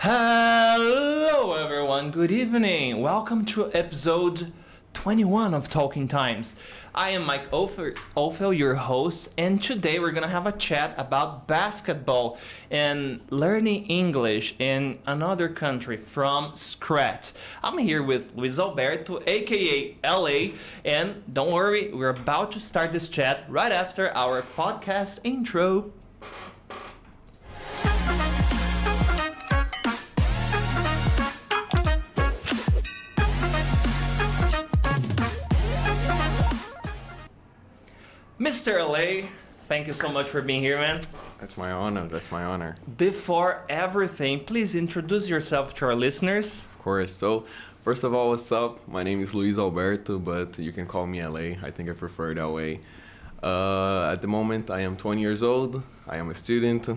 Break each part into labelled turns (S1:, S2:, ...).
S1: Hello everyone, good evening. Welcome to episode 21 of Talking Times. I am Maick Ofel, your host, and today we're gonna have a chat about basketball and learning English in another country from scratch. I'm here with Luís Alberto, aka LA, and don't worry, we're about to start this chat right after our podcast intro. Mr. LA, thank you so much for being here, man.
S2: That's my honor.
S1: Before everything, please introduce yourself to our listeners.
S2: Of course. So, first of all, what's up? My name is Luís Alberto, but you can call me LA. I think I prefer that way. At the moment, I am 20 years old. I am a student.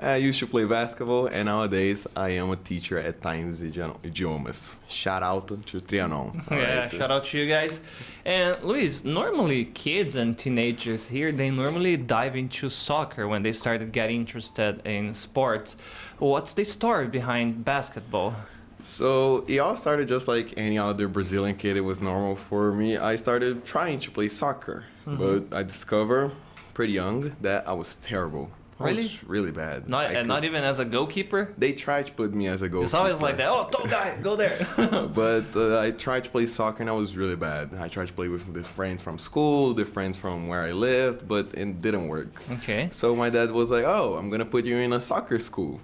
S2: I used to play basketball, and nowadays I am a teacher at Temos Idiomas. Shout out to Trianon.
S1: Yeah, right. Shout out to you guys. And Luís, normally kids and teenagers here, they normally dive into soccer when they started getting interested in sports. What's the story behind basketball?
S2: So it all started just like any other Brazilian kid. It was normal for me. I started trying to play soccer, but I discovered pretty young that I was terrible.
S1: Really?
S2: I was really bad.
S1: Not even as a goalkeeper?
S2: They tried to put me as a goalkeeper.
S1: It's always like that. Oh, don't die. Go there.
S2: But I tried to play soccer and I was really bad. I tried to play with the friends from school, the friends from where I lived, but it didn't work.
S1: Okay.
S2: So my dad was like, oh, I'm going to put you in a soccer school.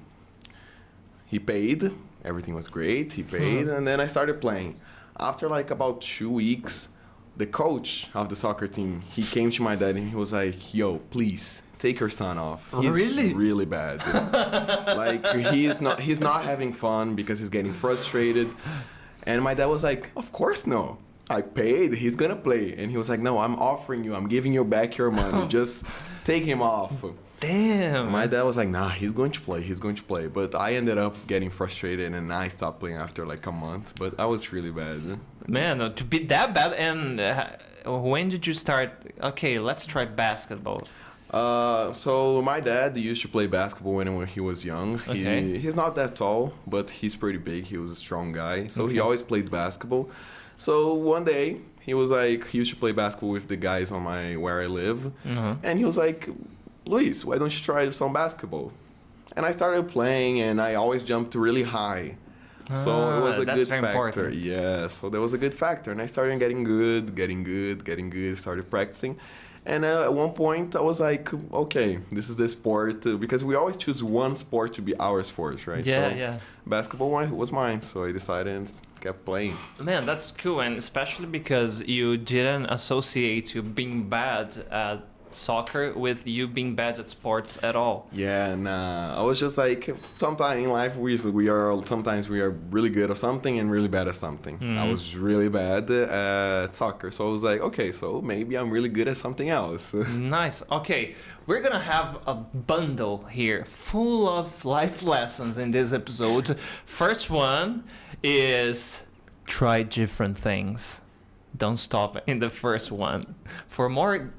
S2: He paid. Everything was great. He paid. And then I started playing. After like about 2 weeks, the coach of the soccer team, he came to my dad and he was like, yo, please take your son off. He's really bad. Like he's not having fun because he's getting frustrated. And my dad was like, of course no. I paid. He's gonna play. And he was like, no, I'm offering you. I'm giving you back your money. Just take him off.
S1: Damn.
S2: My dad was like, nah, he's going to play. He's going to play. But I ended up getting frustrated and I stopped playing after like a month. But I was really bad.
S1: Man, to be that bad. And when did you start? Okay, let's try basketball.
S2: So my dad used to play basketball when he was young.
S1: Okay.
S2: He's not that tall, but he's pretty big. He was a strong guy. So he always played basketball. So one day he was like, he used to play basketball with the guys on where I live. And he was like, Luís, why don't you try some basketball? And I started playing and I always jumped really high. So it was a good factor.
S1: Important.
S2: Yeah, so there was a good factor. And I started getting good, started practicing. And at one point, I was like, okay, this is the sport. Because we always choose one sport to be our sport, right?
S1: Yeah.
S2: Basketball was mine, so I decided and kept playing.
S1: Man, that's cool. And especially because you didn't associate you being bad at soccer with you being bad at sports at all.
S2: Yeah, I was just like, sometimes in life we are really good at something and really bad at something. I was really bad at soccer, so I was like, okay, so maybe I'm really good at something else.
S1: Nice. Okay, we're gonna have a bundle here full of life lessons in this episode. First one is try different things. Don't stop in the first one. For more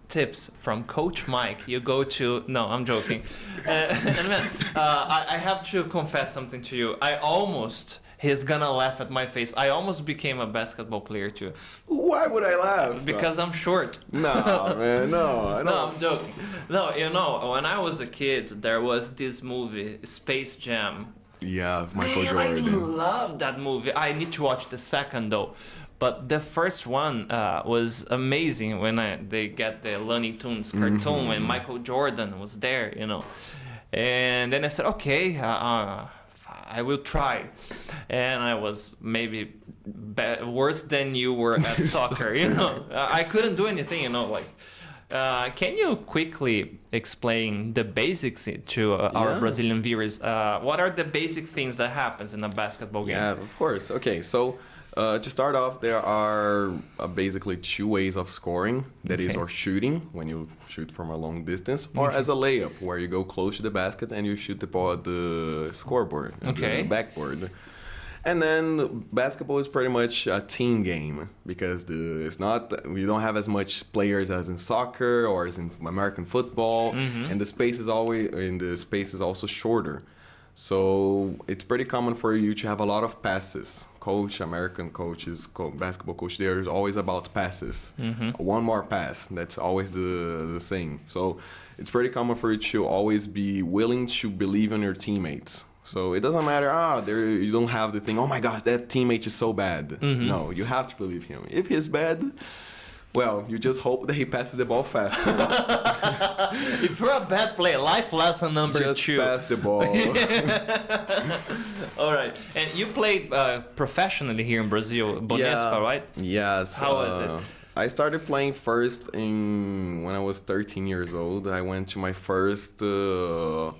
S1: tips from Coach Maick, you go to... No, I'm joking. And man, I have to confess something to you. He's gonna laugh at my face. I almost became a basketball player too.
S2: Why would I laugh?
S1: Because I'm short.
S2: No, man, no.
S1: No, I'm joking. No, you know, when I was a kid, there was this movie, Space Jam.
S2: Yeah, Michael Jordan.
S1: I love that movie. I need to watch the second though. But the first one was amazing when they get the Looney Tunes cartoon when Michael Jordan was there, you know. And then I said, okay, I will try. And I was maybe worse than you were at soccer, you know. I couldn't do anything, you know, like. Can you quickly explain the basics to our Brazilian viewers? What are the basic things that happens in a basketball game?
S2: Yeah, of course. Okay, so to start off, there are basically two ways of scoring. That is, or shooting, when you shoot from a long distance, or as a layup, where you go close to the basket and you shoot the ball at the scoreboard, the backboard. And then basketball is pretty much a team game because we don't have as much players as in soccer or as in American football, and the space is also shorter. So it's pretty common for you to have a lot of passes. American coaches, basketball coach, there's always about passes. One more pass, that's always the thing. So it's pretty common for you to always be willing to believe in your teammates. So it doesn't matter, you don't have the thing, oh my gosh, that teammate is so bad. No, you have to believe him. If he's bad, well, you just hope that he passes the ball fast.
S1: If you're a bad player, life lesson number
S2: just
S1: 2.
S2: Just pass the ball.
S1: All right. And you played professionally here in Brazil, Bonespa, right?
S2: Yes.
S1: How was it?
S2: I started playing first when I was 13 years old. I went to my first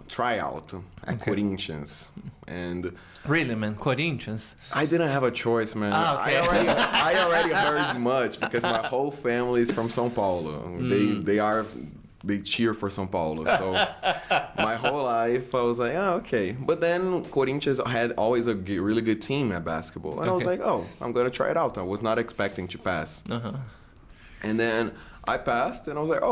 S2: tryout at Corinthians. And
S1: really, man, Corinthians?
S2: I didn't have a choice, man.
S1: Okay.
S2: I already heard much because my whole family is from São Paulo. They cheer for São Paulo. So my whole life, I was like, okay. But then Corinthians had always a really good team at basketball. And I was like, I'm going to try it out. I was not expecting to pass. And then I passed, and I was like,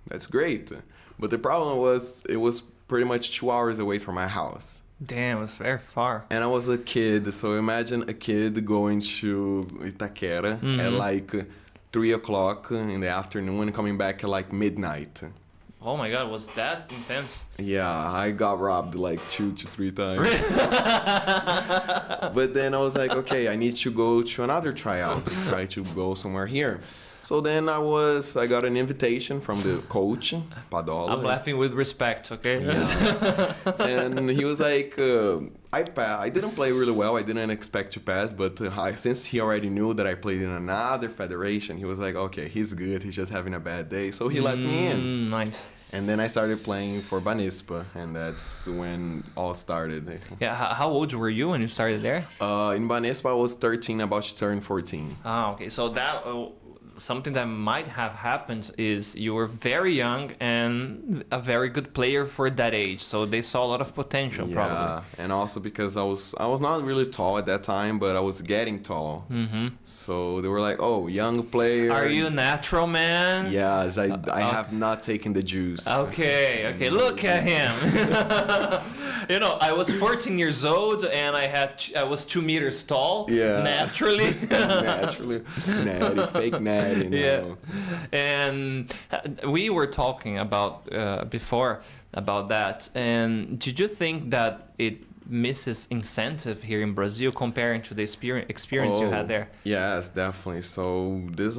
S2: that's great. But the problem was, it was pretty much 2 hours away from my house.
S1: Damn, it was very far.
S2: And I was a kid, so imagine a kid going to Itaquera at like 3 o'clock in the afternoon and coming back at like midnight.
S1: Oh my God, was that intense?
S2: Yeah, I got robbed like 2 to 3 times. But then I was like, okay, I need to go to another tryout, try to go somewhere here. So then I got an invitation from the coach, Padola.
S1: I'm laughing with respect, okay?
S2: Yeah. And he was like, I didn't play really well. I didn't expect to pass, but since he already knew that I played in another federation, he was like, okay, he's good. He's just having a bad day. So he let me in.
S1: Nice.
S2: And then I started playing for Banespa, and that's when all started.
S1: Yeah, how old were you when you started there?
S2: In Banespa, I was 13, about to turn 14.
S1: Okay. So that... something that might have happened is you were very young and a very good player for that age, so they saw a lot of potential. Probably.
S2: And also because I was not really tall at that time, but I was getting tall. So they were like, young player.
S1: Are you natural, man?
S2: Yes, I have not taken the juice.
S1: Okay, look at him. I was 14 years old and I was 2 meters tall. Yeah. Naturally.
S2: Naturally. Natty, fake natty.
S1: Yeah, and we were talking about before about that. And did you think that it misses incentive here in Brazil comparing to the experience you had there?
S2: Yes, definitely. So this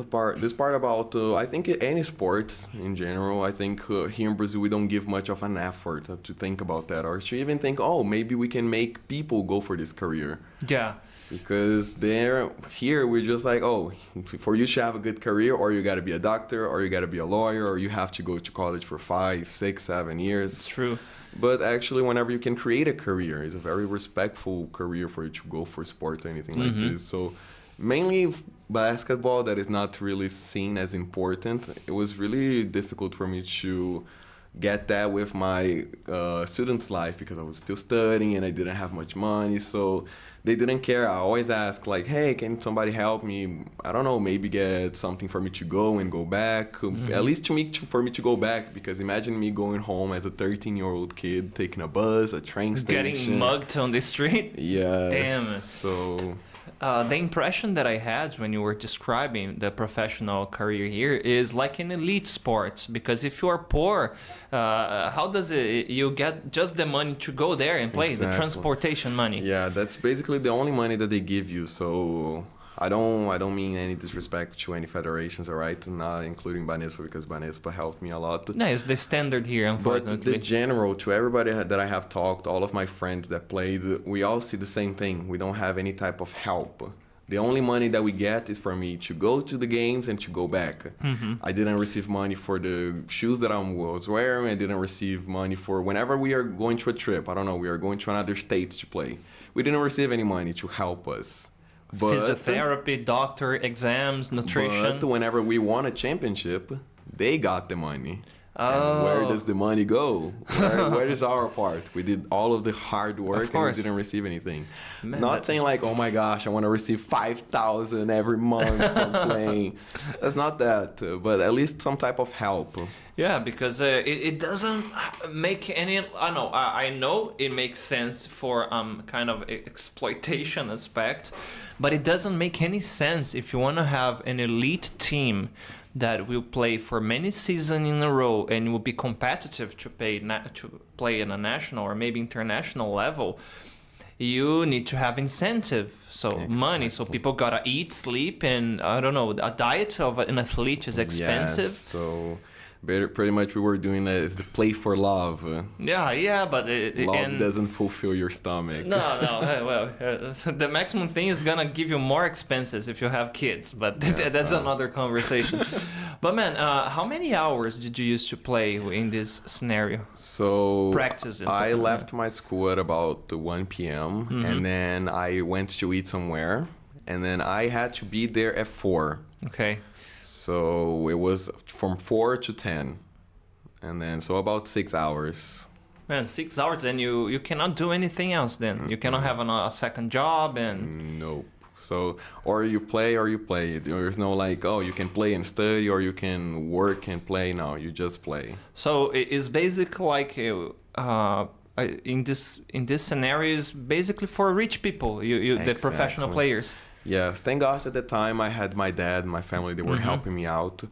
S2: part about I think any sports in general. I think here in Brazil we don't give much of an effort to think about that, or to even think, maybe we can make people go for this career.
S1: Yeah.
S2: Because here we're just like, for you to have a good career, or you got to be a doctor, or you got to be a lawyer, or you have to go to college for 5, 6, 7 years.
S1: It's true.
S2: But actually, whenever you can create a career, it's a very respectful career for you to go for sports or anything like this. So mainly basketball, that is not really seen as important. It was really difficult for me to get that with my student's life because I was still studying and I didn't have much money. So they didn't care. I always ask, like, hey, can somebody help me? I don't know, maybe get something for me to go and go back. At least for me to go back, because imagine me going home as a 13-year-old kid, taking a bus, a train station.
S1: Getting mugged on the street?
S2: Yeah.
S1: Damn it.
S2: So...
S1: the impression that I had when you were describing the professional career here is like an elite sport, because if you are poor, how does you get just the money to go there and play, the transportation money?
S2: Yeah, that's basically the only money that they give you. So I don't mean any disrespect to any federations, all right? Not including Banespa, because Banespa helped me a lot.
S1: No, it's the standard here, unfortunately.
S2: But the general, to everybody that I have talked, all of my friends that played, we all see the same thing. We don't have any type of help. The only money that we get is for me to go to the games and to go back. I didn't receive money for the shoes that I was wearing. I didn't receive money for whenever we are going to a trip. I don't know, we are going to another state to play. We didn't receive any money to help us. But,
S1: physiotherapy, doctor, exams, nutrition.
S2: But whenever we won a championship, they got the money. And where
S1: Oh.
S2: does the money go? Where is our part? We did all of the hard work and we
S1: course.
S2: didn't receive anything.
S1: Man,
S2: Not
S1: that-
S2: saying like, oh my gosh, I want to receive 5,000 every month from playing. That's not that, but at least some type of help.
S1: Yeah, because it doesn't make any. I know. I know it makes sense for kind of exploitation aspect, but it doesn't make any sense if you want to have an elite team that will play for many seasons in a row and will be competitive to play in a national or maybe international level. You need to have incentive, so money. So people gotta eat, sleep, and I don't know. A diet of an athlete is expensive.
S2: Yes, so pretty much we were doing that is the play for love.
S1: Yeah, but
S2: Love doesn't fulfill your stomach.
S1: No. The maximum thing is gonna give you more expenses if you have kids, but that's another conversation. But man, how many hours did you used to play in this scenario?
S2: So
S1: Practice it.
S2: I left my school at about 1 p.m. and then I went to eat somewhere, and then I had to be there at 4.
S1: Okay.
S2: So it was from 4 to 10, and then so about 6 hours.
S1: Man, 6 hours, and you cannot do anything else then. You cannot have a second job and...
S2: Nope. So, or you play or you play. There's no like, oh, you can play and study, or you can work and play. No, you just play.
S1: So it's basically like in this scenario is basically for rich people, the professional
S2: Exactly.
S1: players.
S2: Yes, thank gosh at the time I had my dad and my family, they were helping me out.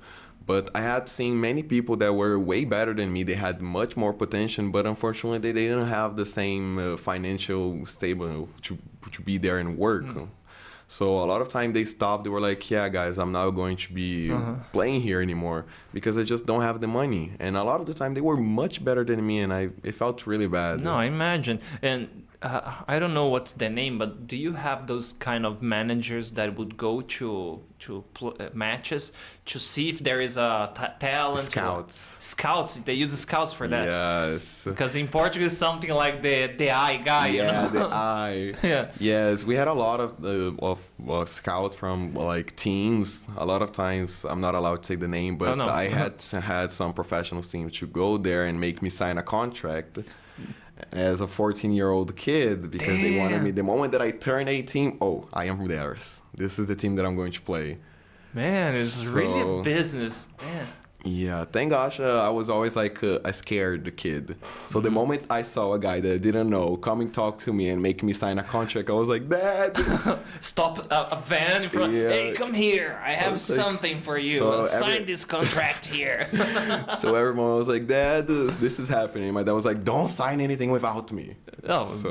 S2: But I had seen many people that were way better than me. They had much more potential, but unfortunately they didn't have the same financial stable to be there and work. So a lot of time they stopped. They were like, yeah, guys, I'm not going to be playing here anymore because I just don't have the money. And a lot of the time they were much better than me, and it felt really bad.
S1: No, I imagine. And I don't know what's the name, but do you have those kind of managers that would go to matches to see if there is a talent? Scouts. They use scouts for that.
S2: Yes.
S1: Because in Portugal it's something like the eye guy.
S2: Yeah,
S1: you know?
S2: the eye.
S1: Yeah.
S2: Yes, we had a lot of scouts from like teams. A lot of times, I'm not allowed to say the name, but I had some professional teams to go there and make me sign a contract as a 14-year-old kid because they wanted me. The moment that I turned 18, I am theirs. This is the team that I'm going to play.
S1: Man, it's really a business. Damn.
S2: Yeah, thank gosh, I was always like a scared kid. So the moment I saw a guy that I didn't know coming talk to me and make me sign a contract, I was like, Dad!
S1: Stop a van in front.
S2: Yeah.
S1: Hey, come here. I have something for you.
S2: So
S1: Sign this contract here.
S2: So everyone was like, Dad, this is happening. My dad was like, don't sign anything without me.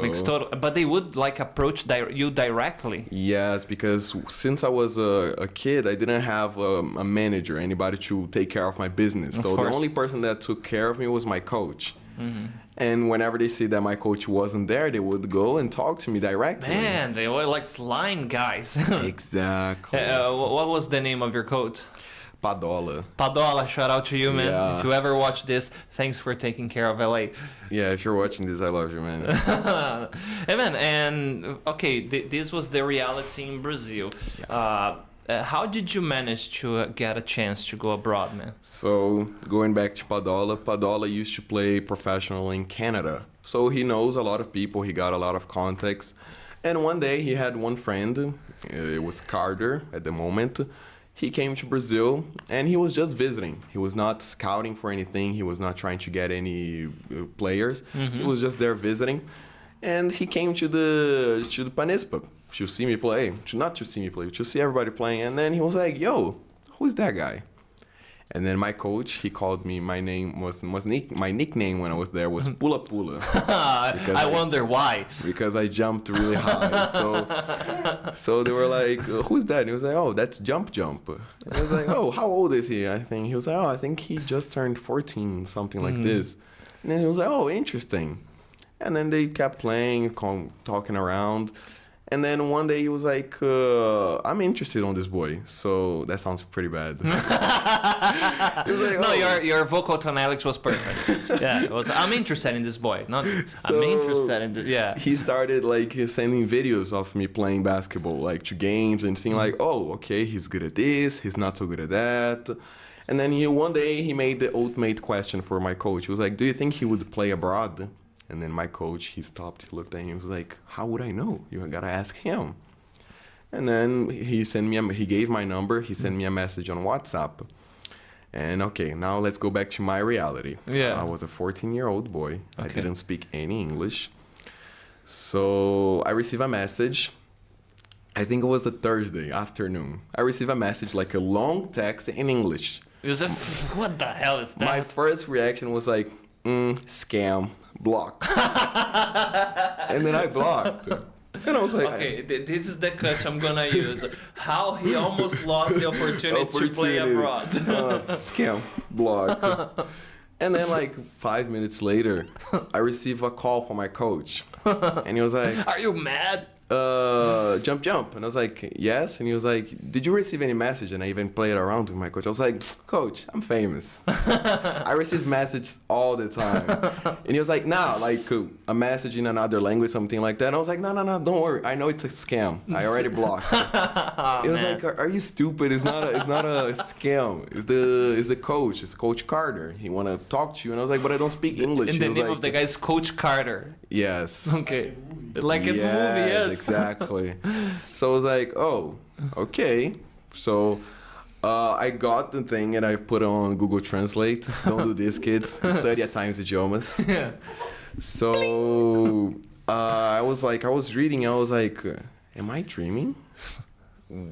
S1: Makes total. But they would like approach you directly.
S2: Yes, because since I was a kid, I didn't have a manager, anybody to take care of my business. So the only person that took care of me was my coach. And whenever they see that my coach wasn't there, they would go and talk to me directly.
S1: Man, they were like slime guys.
S2: Exactly.
S1: What was the name of your coach?
S2: Padola.
S1: Padola, shout out to you, man.
S2: Yeah.
S1: If you ever watch this, thanks for taking care of LA.
S2: Yeah, if you're watching this, I love you, man.
S1: Hey, man, and okay, this was the reality in Brazil.
S2: Yes.
S1: How did you manage to get a chance to go abroad, man?
S2: So, going back to Padola used to play professional in Canada. So he knows a lot of people, he got a lot of contacts. And one day he had one friend, it was Carter at the moment. He came to Brazil and he was just visiting. He was not scouting for anything. He was not trying to get any players. He was just there visiting. And he came to the Panispa to see me play. Not to see me play, to see everybody playing. And then he was like, yo, who's that guy? And then my coach, he called me, my nickname when I was there was Pula Pula.
S1: I wonder why.
S2: Because I jumped really high. So they were like, who's that? And he was like, oh, that's Jump. And I was like, oh, how old is he? I think he was like, oh, I think he just turned 14, something like this. And then he was like, oh, interesting. And then they kept playing, talking around. And then one day he was like, I'm interested on this boy. So that sounds pretty bad. He was like,
S1: No, your vocal tonality was perfect. Yeah, it was, I'm interested in this boy. Not, I'm interested in this. Yeah.
S2: He started like sending videos of me playing basketball, like to games and seeing like, oh, okay, he's good at this, he's not so good at that. And then one day he made the ultimate question for my coach. He was like, do you think he would play abroad? And then my coach, he stopped, he looked at him, he was like, how would I know? You gotta ask him. And then he gave my number, he sent me a message on WhatsApp. And okay, now let's go back to my reality.
S1: Yeah.
S2: I was a 14-year-old boy.
S1: Okay.
S2: I didn't speak any English. So I received a message. I think it was a Thursday afternoon. I received a message, like a long text in English.
S1: It was what the hell is that?
S2: My first reaction was like, scam, block. And then I blocked. And I was like,
S1: okay, this is the cut I'm gonna use. How he almost lost the opportunity to play abroad.
S2: Scam, block. And then like 5 minutes later, I received a call from my coach. And he was like,
S1: are you mad?
S2: Jump. And I was like, yes. And he was like, did you receive any message? And I even played around with my coach. I was like, coach, I'm famous. I receive messages all the time. And he was like, nah, like a message in another language, something like that. And I was like, no, don't worry. I know it's a scam. I already blocked it. He was like, are you stupid? It's not a scam. It's the coach. It's Coach Carter. He want to talk to you. And I was like, but I don't speak English.
S1: And the name of the guy is Coach Carter.
S2: Yes.
S1: Okay. Like a movie, yes.
S2: Exactly. So I was like, oh, okay. So I got the thing and I put on Google Translate. Don't do this, kids. Study at Times Idiomas.
S1: Yeah.
S2: So I was reading. I was like, am I dreaming?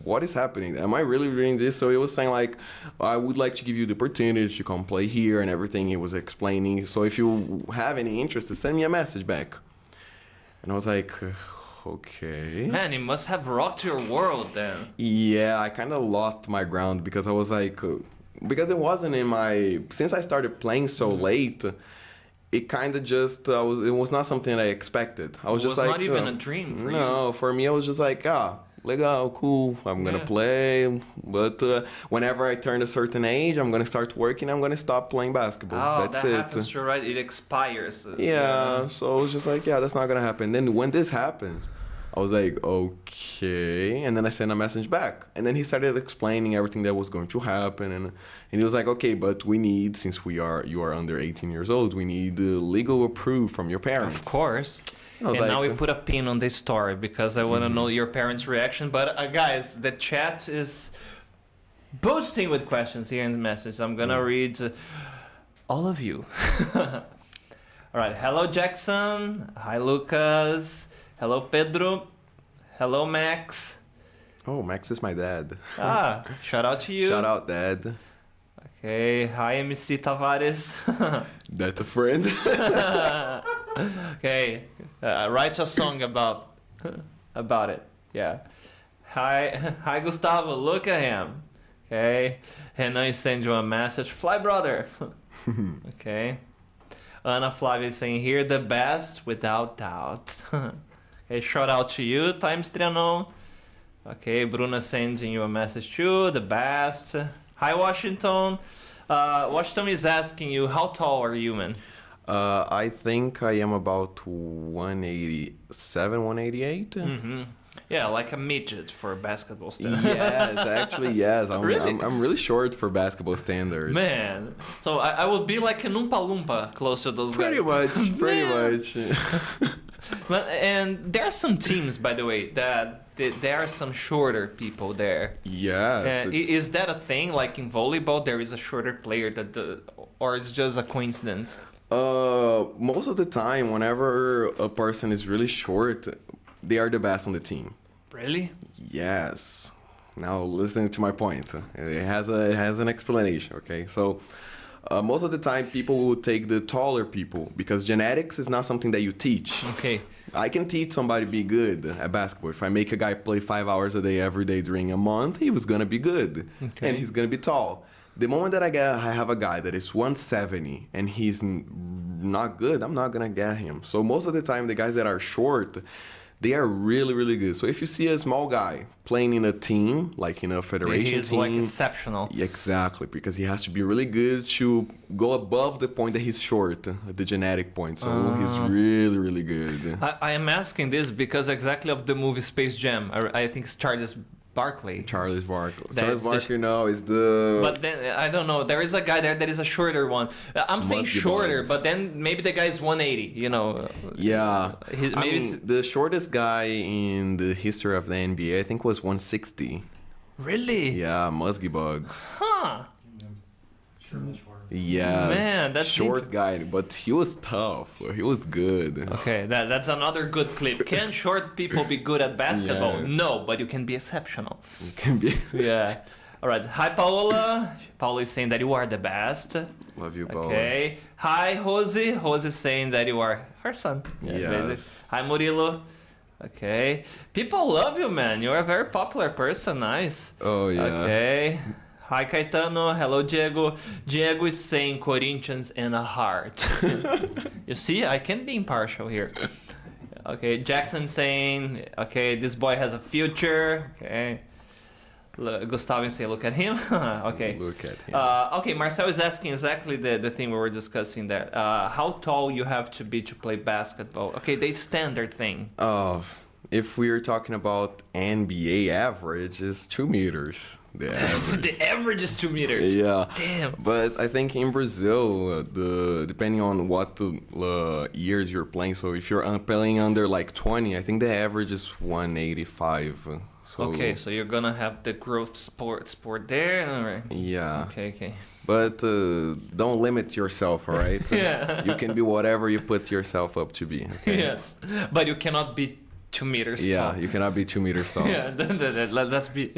S2: What is happening? Am I really reading this? So it was saying like, I would like to give you the opportunity to come play here and everything. It was explaining. So if you have any interest, send me a message back. And I was like, okay.
S1: Man, it must have rocked your world then.
S2: Yeah, I kind of lost my ground because I was like, because it wasn't in my, since I started playing so late, it kind of just, it was not something I expected. I was just like.
S1: It was not even a dream for you.
S2: No, for me, I was just like, legal, cool, I'm gonna play. But whenever I turn a certain age, I'm gonna start working, I'm gonna stop playing basketball. That's
S1: that
S2: it.
S1: happens, you're right, it expires.
S2: Yeah, so I was just like, that's not gonna happen. Then when this happened, I was like, okay. And then I sent a message back. And then he started explaining everything that was going to happen. And he was like, okay, but we need, since you are under 18 years old, we need legal approval from your parents.
S1: Of course. And
S2: like,
S1: now we put a pin on this story because I want to know your parents' reaction. But guys, the chat is boasting with questions here in the message. I'm going to read all of you. All right. Hello, Jackson. Hi, Lucas. Hello, Pedro. Hello, Max.
S2: Oh, Max is my dad.
S1: Shout out to you.
S2: Shout out, Dad.
S1: Okay. Hi, MC Tavares.
S2: That's a friend.
S1: Okay, write a song about it. Yeah. Hi, Gustavo. Look at him. Okay. Renan sends you a message. Fly, brother. Okay. Ana Flávia is saying here the best without doubt. Okay. Shout out to you, Times Trianon. Okay. Bruna sending you a message too. The best. Hi, Washington. Washington is asking you, how tall are you, man?
S2: I think I am about 187, 188.
S1: Mm-hmm. Yeah, like a midget for basketball standards.
S2: Yes, actually, yes. I'm really short for basketball standards.
S1: Man, so I would be like an Oompa Loompa close to those
S2: pretty
S1: guys.
S2: Pretty much.
S1: And there are some teams, by the way, that there are some shorter people there.
S2: Yes.
S1: Is that a thing? Like in volleyball, there is a shorter player or it's just a coincidence?
S2: Most of the time, whenever a person is really short, they are the best on the team.
S1: Really?
S2: Yes. Now listen to my point. It has an explanation. Okay, so most of the time people will take the taller people because genetics is not something that you teach.
S1: Okay.
S2: I can teach somebody to be good at basketball. If I make a guy play 5 hours a day every day during a month, he was gonna be good, and he's gonna be tall. The moment that I have a guy that is 170 and he's not good, I'm not gonna get him. So most of the time, the guys that are short, they are really, really good. So if you see a small guy playing in a team, like in a federation
S1: he's
S2: team,
S1: like exceptional.
S2: Exactly, because he has to be really good to go above the point that he's short, the genetic point. So he's really, really good.
S1: I am asking this because exactly of the movie Space Jam. I think started Barkley.
S2: Charles Barkley.
S1: That's
S2: Charles
S1: the-
S2: Barkley, no, is the...
S1: But then I don't know. There is a guy there that is a shorter one. I'm saying
S2: Musky
S1: shorter,
S2: Bugs.
S1: but then maybe the guy is 180. You know.
S2: Yeah.
S1: Maybe
S2: I
S1: it's-
S2: mean, the shortest guy in the history of the NBA, I think, was 160.
S1: Really?
S2: Yeah, Musky Bugs.
S1: Huh.
S2: Yeah.
S1: Man, that's
S2: short guy, but he was tough. He was good.
S1: Okay, that's another good clip. Can short people be good at basketball?
S2: Yes.
S1: No, but you can be exceptional.
S2: He can be.
S1: Yeah. All right. Hi, Paola. Paola is saying that you are the best.
S2: Love you, Paul.
S1: Okay. Hi, Rosie. Rosie is saying that you are her son.
S2: Yes.
S1: Basically. Hi, Murilo. Okay. People love you, man. You're a very popular person. Nice.
S2: Oh, yeah.
S1: Okay. Hi, Caetano. Hello, Diego. Diego is saying Corinthians and a heart. You see, I can be impartial here. Okay, Jackson saying, okay, this boy has a future. Okay. Gustavo is saying, look at him. Okay.
S2: Look at him.
S1: Okay, Marcel is asking exactly the thing we were discussing there. How tall you have to be to play basketball? Okay, the standard thing.
S2: Oh, if we're talking about NBA average, is 2 meters. The average.
S1: The average is 2 meters.
S2: Yeah.
S1: Damn.
S2: But I think in Brazil, depending on what years you're playing, so if you're playing under like 20, I think the average is 185. So
S1: Okay, so you're gonna have the growth sport there. All right.
S2: yeah.
S1: Okay.
S2: But don't limit yourself, all right?
S1: Yeah.
S2: You can be whatever you put yourself up to be. Okay?
S1: Yes, but you cannot be 2 meters
S2: Yeah,
S1: tall.
S2: you cannot be 2 meters tall.
S1: Yeah, let's be.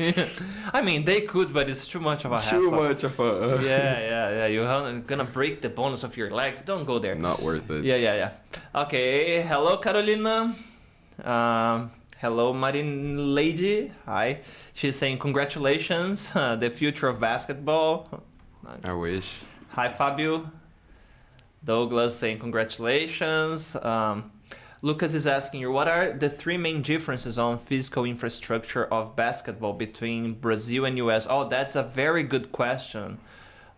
S1: I mean, they could, but it's too much of a hassle.
S2: Too much of a...
S1: Yeah. You're gonna break the bones of your legs. Don't go there.
S2: Not worth it.
S1: Yeah. Okay. Hello, Carolina. Hello, Marine Lady. Hi. She's saying congratulations, the future of basketball. Nice.
S2: I wish.
S1: Hi, Fabio. Douglas saying congratulations. Lucas is asking you, what are the 3 main differences on physical infrastructure of basketball between Brazil and US? Oh, that's a very good question,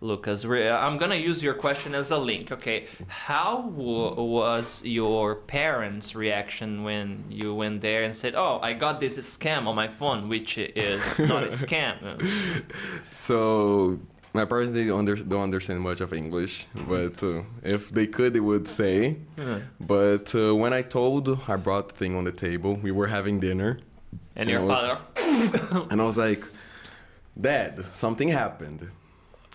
S1: Lucas. I'm going to use your question as a link. Okay. How was your parents' reaction when you went there and said, oh, I got this scam on my phone, which is not a scam?
S2: So... my parents, they don't understand much of English, but if they could, they would say. But when I brought the thing on the table, we were having dinner.
S1: And your father?
S2: And I was like, Dad, something happened.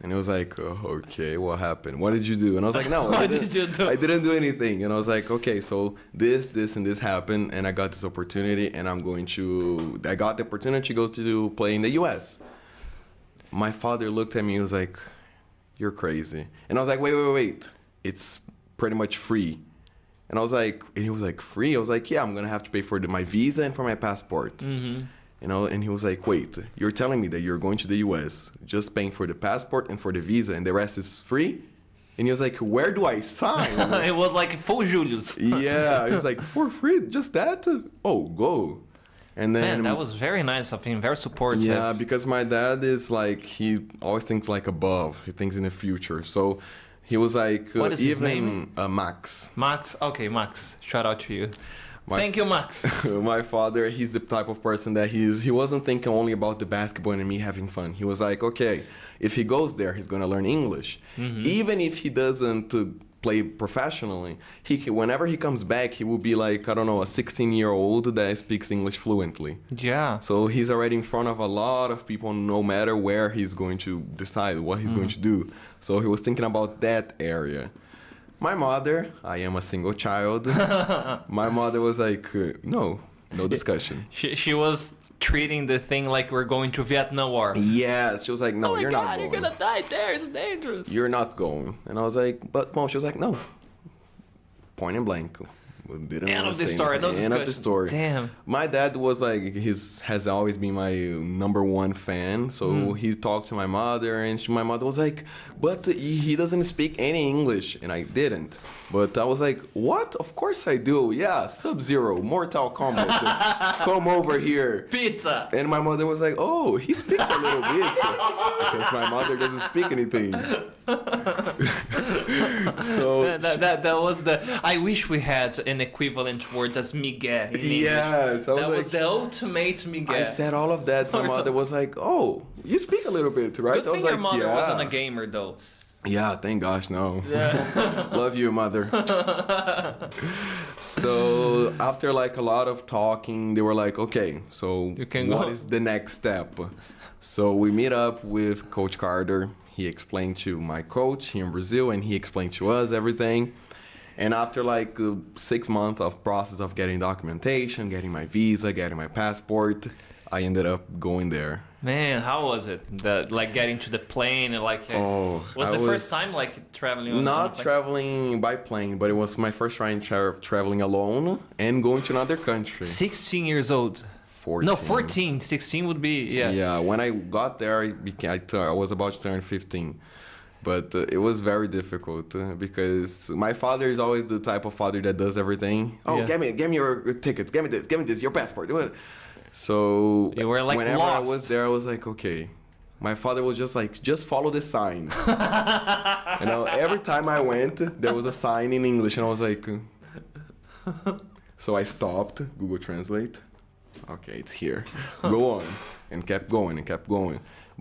S2: And he was like, oh, okay, what happened? What did you do? And I was like, no,
S1: What did you do?
S2: I didn't do anything. And I was like, okay, so this, and this happened, and I got this opportunity, and I got the opportunity to go to play in the U.S. My father looked at me, he was like, you're crazy. And I was like, wait. It's pretty much free. And he was like, free? I was like, yeah, I'm going to have to pay for my visa and for my passport. Mm-hmm. You know, and he was like, wait, you're telling me that you're going to the U.S., just paying for the passport and for the visa, and the rest is free? And he was like, where do I sign?
S1: It was like full Julius.
S2: Yeah, he was like, for free? Just that? Oh, go. And then,
S1: Man, that was very nice of him, very supportive.
S2: Yeah, because my dad is like, he always thinks like above. He thinks in the future. So he was like,
S1: What is his name?
S2: Max.
S1: Max? Okay, Max. Shout out to you. Thank you, Max.
S2: My father, he's the type of person that he wasn't thinking only about the basketball and me having fun. He was like, okay, if he goes there, he's going to learn English. Mm-hmm. Even if he doesn't play professionally, whenever he comes back, he will be like, I don't know, a 16-year-old that speaks English fluently.
S1: Yeah.
S2: So he's already in front of a lot of people, no matter where he's going to decide what he's going to do. So he was thinking about that area. My mother, I am a single child. My mother was like, no discussion.
S1: She was treating the thing like we're going to Vietnam War.
S2: Yes, she was like, no, you're not going.
S1: You're gonna die there, it's dangerous.
S2: You're not going. And I was like, but Mom, she was like, no. Point and blank.
S1: End of the story, no discussion.
S2: End of the story.
S1: Damn.
S2: My dad was like, has always been my number one fan. So he talked to my mother, and my mother was like, but he doesn't speak any English. And I didn't. But I was like, what? Of course I do. Yeah, Sub-Zero, Mortal Kombat. Come over here.
S1: Pizza.
S2: And my mother was like, oh, he speaks a little bit. Because my mother doesn't speak anything. So
S1: that was the... I wish we had in Brazilian equivalent word as migué in English.
S2: Yes,
S1: That was the ultimate migué.
S2: I said all of that. My mother was like, "Oh, you speak a little bit, right?"
S1: Good
S2: I
S1: thing
S2: was
S1: your
S2: like,
S1: mother
S2: "Yeah."
S1: wasn't a gamer, though.
S2: Yeah, thank gosh, no.
S1: Yeah.
S2: Love you, mother. So after like a lot of talking, they were like, "Okay, so what is the next step?" So we meet up with Coach Carter. He explained to my coach here in Brazil, and he explained to us everything. And after like 6 months of process of getting documentation, getting my visa, getting my passport, I ended up going there.
S1: Man, how was it? Like getting to the plane and like was the first time like traveling on
S2: not
S1: a plane?
S2: Traveling by plane, but it was my first time traveling alone and going to another country.
S1: 16 years old.
S2: 14.
S1: No, 14. 16 would be, yeah.
S2: Yeah, when I got there, I was about to turn 15. But it was very difficult because my father is always the type of father that does everything. Oh,
S1: Yeah.
S2: give me your tickets, give me this, your passport. Do it. So
S1: You were like
S2: whenever
S1: lost.
S2: I was there, I was like, okay. My father was just like, just follow the signs. Every time I went, there was a sign in English, and I was like, so I stopped, Google Translate. Okay, it's here. Go on, and kept going.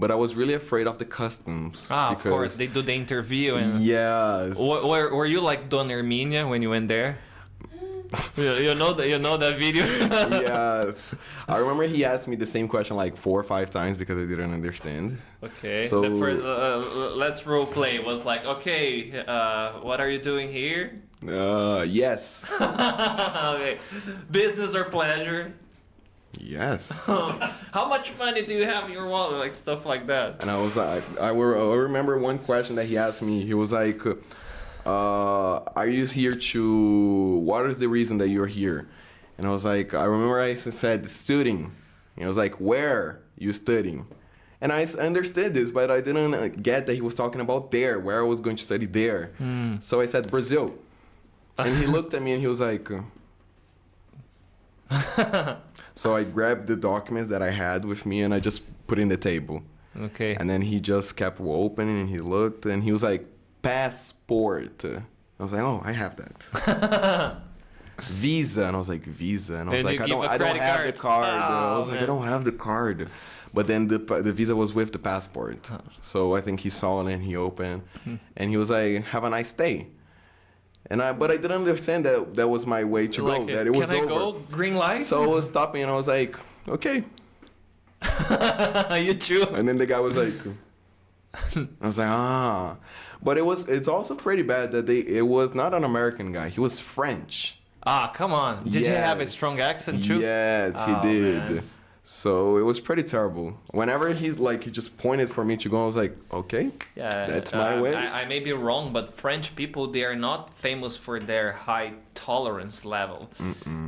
S2: But I was really afraid of the customs.
S1: Of course, they do the interview. And
S2: yes.
S1: Were you like Dona Herminia when you went there? you know that video?
S2: Yes. I remember he asked me the same question like 4 or 5 times because I didn't understand.
S1: Okay.
S2: So
S1: the first, let's role play. It was like, okay, what are you doing here?
S2: Yes.
S1: Okay. Business or pleasure?
S2: Yes.
S1: How much money do you have in your wallet? Like stuff like that.
S2: And I was like, I remember one question that he asked me. He was like, are you here what is the reason that you're here? And I was like, I remember I said studying. And I was like, where you studying? And I understood this, but I didn't get that he was talking about there, where I was going to study there. So I said, Brazil. And he looked at me and he was like, so I grabbed the documents that I had with me and I just put in the table.
S1: Okay.
S2: And then he just kept opening and he looked and he was like, passport. I was like, oh, I have that. Visa. And I was like, visa. And I was like, I don't have the card. I was like, I don't have the card. But then the visa was with the passport. So I think he saw it and he opened. And he was like, have a nice day. But I didn't understand that was my way to go. That it was over. Can I
S1: go? Green light?
S2: So I was stopping and I was like, okay.
S1: You too.
S2: And then the guy was like, I was like, But it's also pretty bad that it was not an American guy. He was French.
S1: Come on. Did he have a strong accent too?
S2: Yes, he did. Man. So it was pretty terrible. Whenever he just pointed for me to go, I was like, okay, that's my way.
S1: I may be wrong, but French people, they are not famous for their high tolerance level.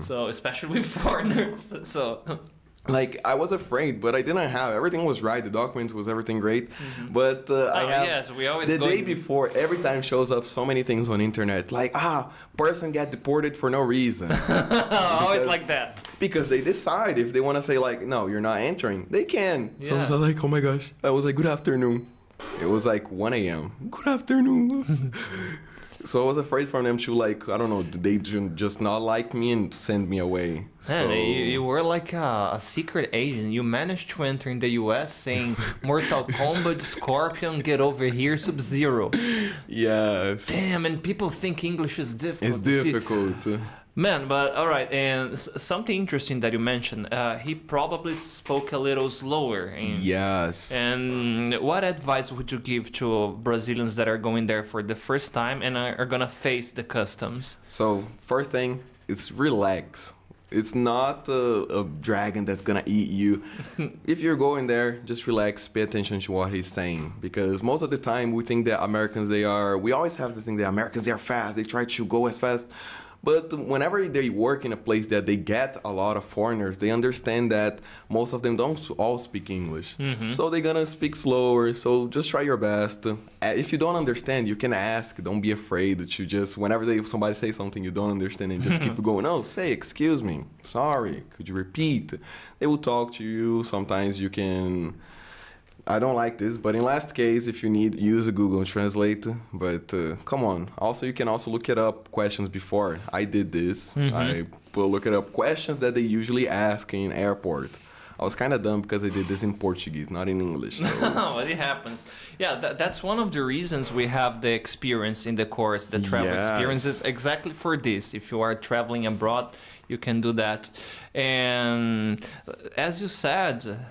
S1: So especially with foreigners. So
S2: like I was afraid, but I didn't have everything was right. The document was everything great, but I have
S1: we always
S2: the day before. Every time shows up so many things on internet like person get deported for no reason.
S1: Always like that
S2: because they decide if they want to say like no, you're not entering. They can. Yeah. So I was like, oh my gosh. I was like, good afternoon. It was like 1 a.m. Good afternoon. So I was afraid for them to I don't know, they just not like me and send me away.
S1: Man,
S2: so
S1: you were like a secret agent. You managed to enter in the U.S. saying Mortal Kombat, Scorpion, get over here, Sub-Zero.
S2: Yes.
S1: Damn, and people think English is difficult.
S2: It's difficult.
S1: Man, but all right, and something interesting that you mentioned, he probably spoke a little slower.
S2: Yes.
S1: And what advice would you give to Brazilians that are going there for the first time and are going to face the customs?
S2: So, first thing, it's relax. It's not a dragon that's going to eat you. If you're going there, just relax, pay attention to what he's saying. Because most of the time, we think that we always have to think that Americans, they are fast. They try to go as fast. But whenever they work in a place that they get a lot of foreigners, they understand that most of them don't all speak English. So they're going to speak slower. So just try your best. If you don't understand, you can ask. Don't be afraid to just, whenever somebody says something you don't understand, and just keep going. Oh, say, excuse me. Sorry. Could you repeat? They will talk to you. Sometimes you can I don't like this, but in last case, if you need, use a Google Translate. But come on. Also, you can also look it up questions before. I did this. I look it up questions that they usually ask in airport. I was kind of dumb because I did this in Portuguese, not in English. So.
S1: Well, it happens. Yeah, that's one of the reasons we have the experience in the course, the travel experience is exactly for this. If you are traveling abroad, you can do that. And as you said,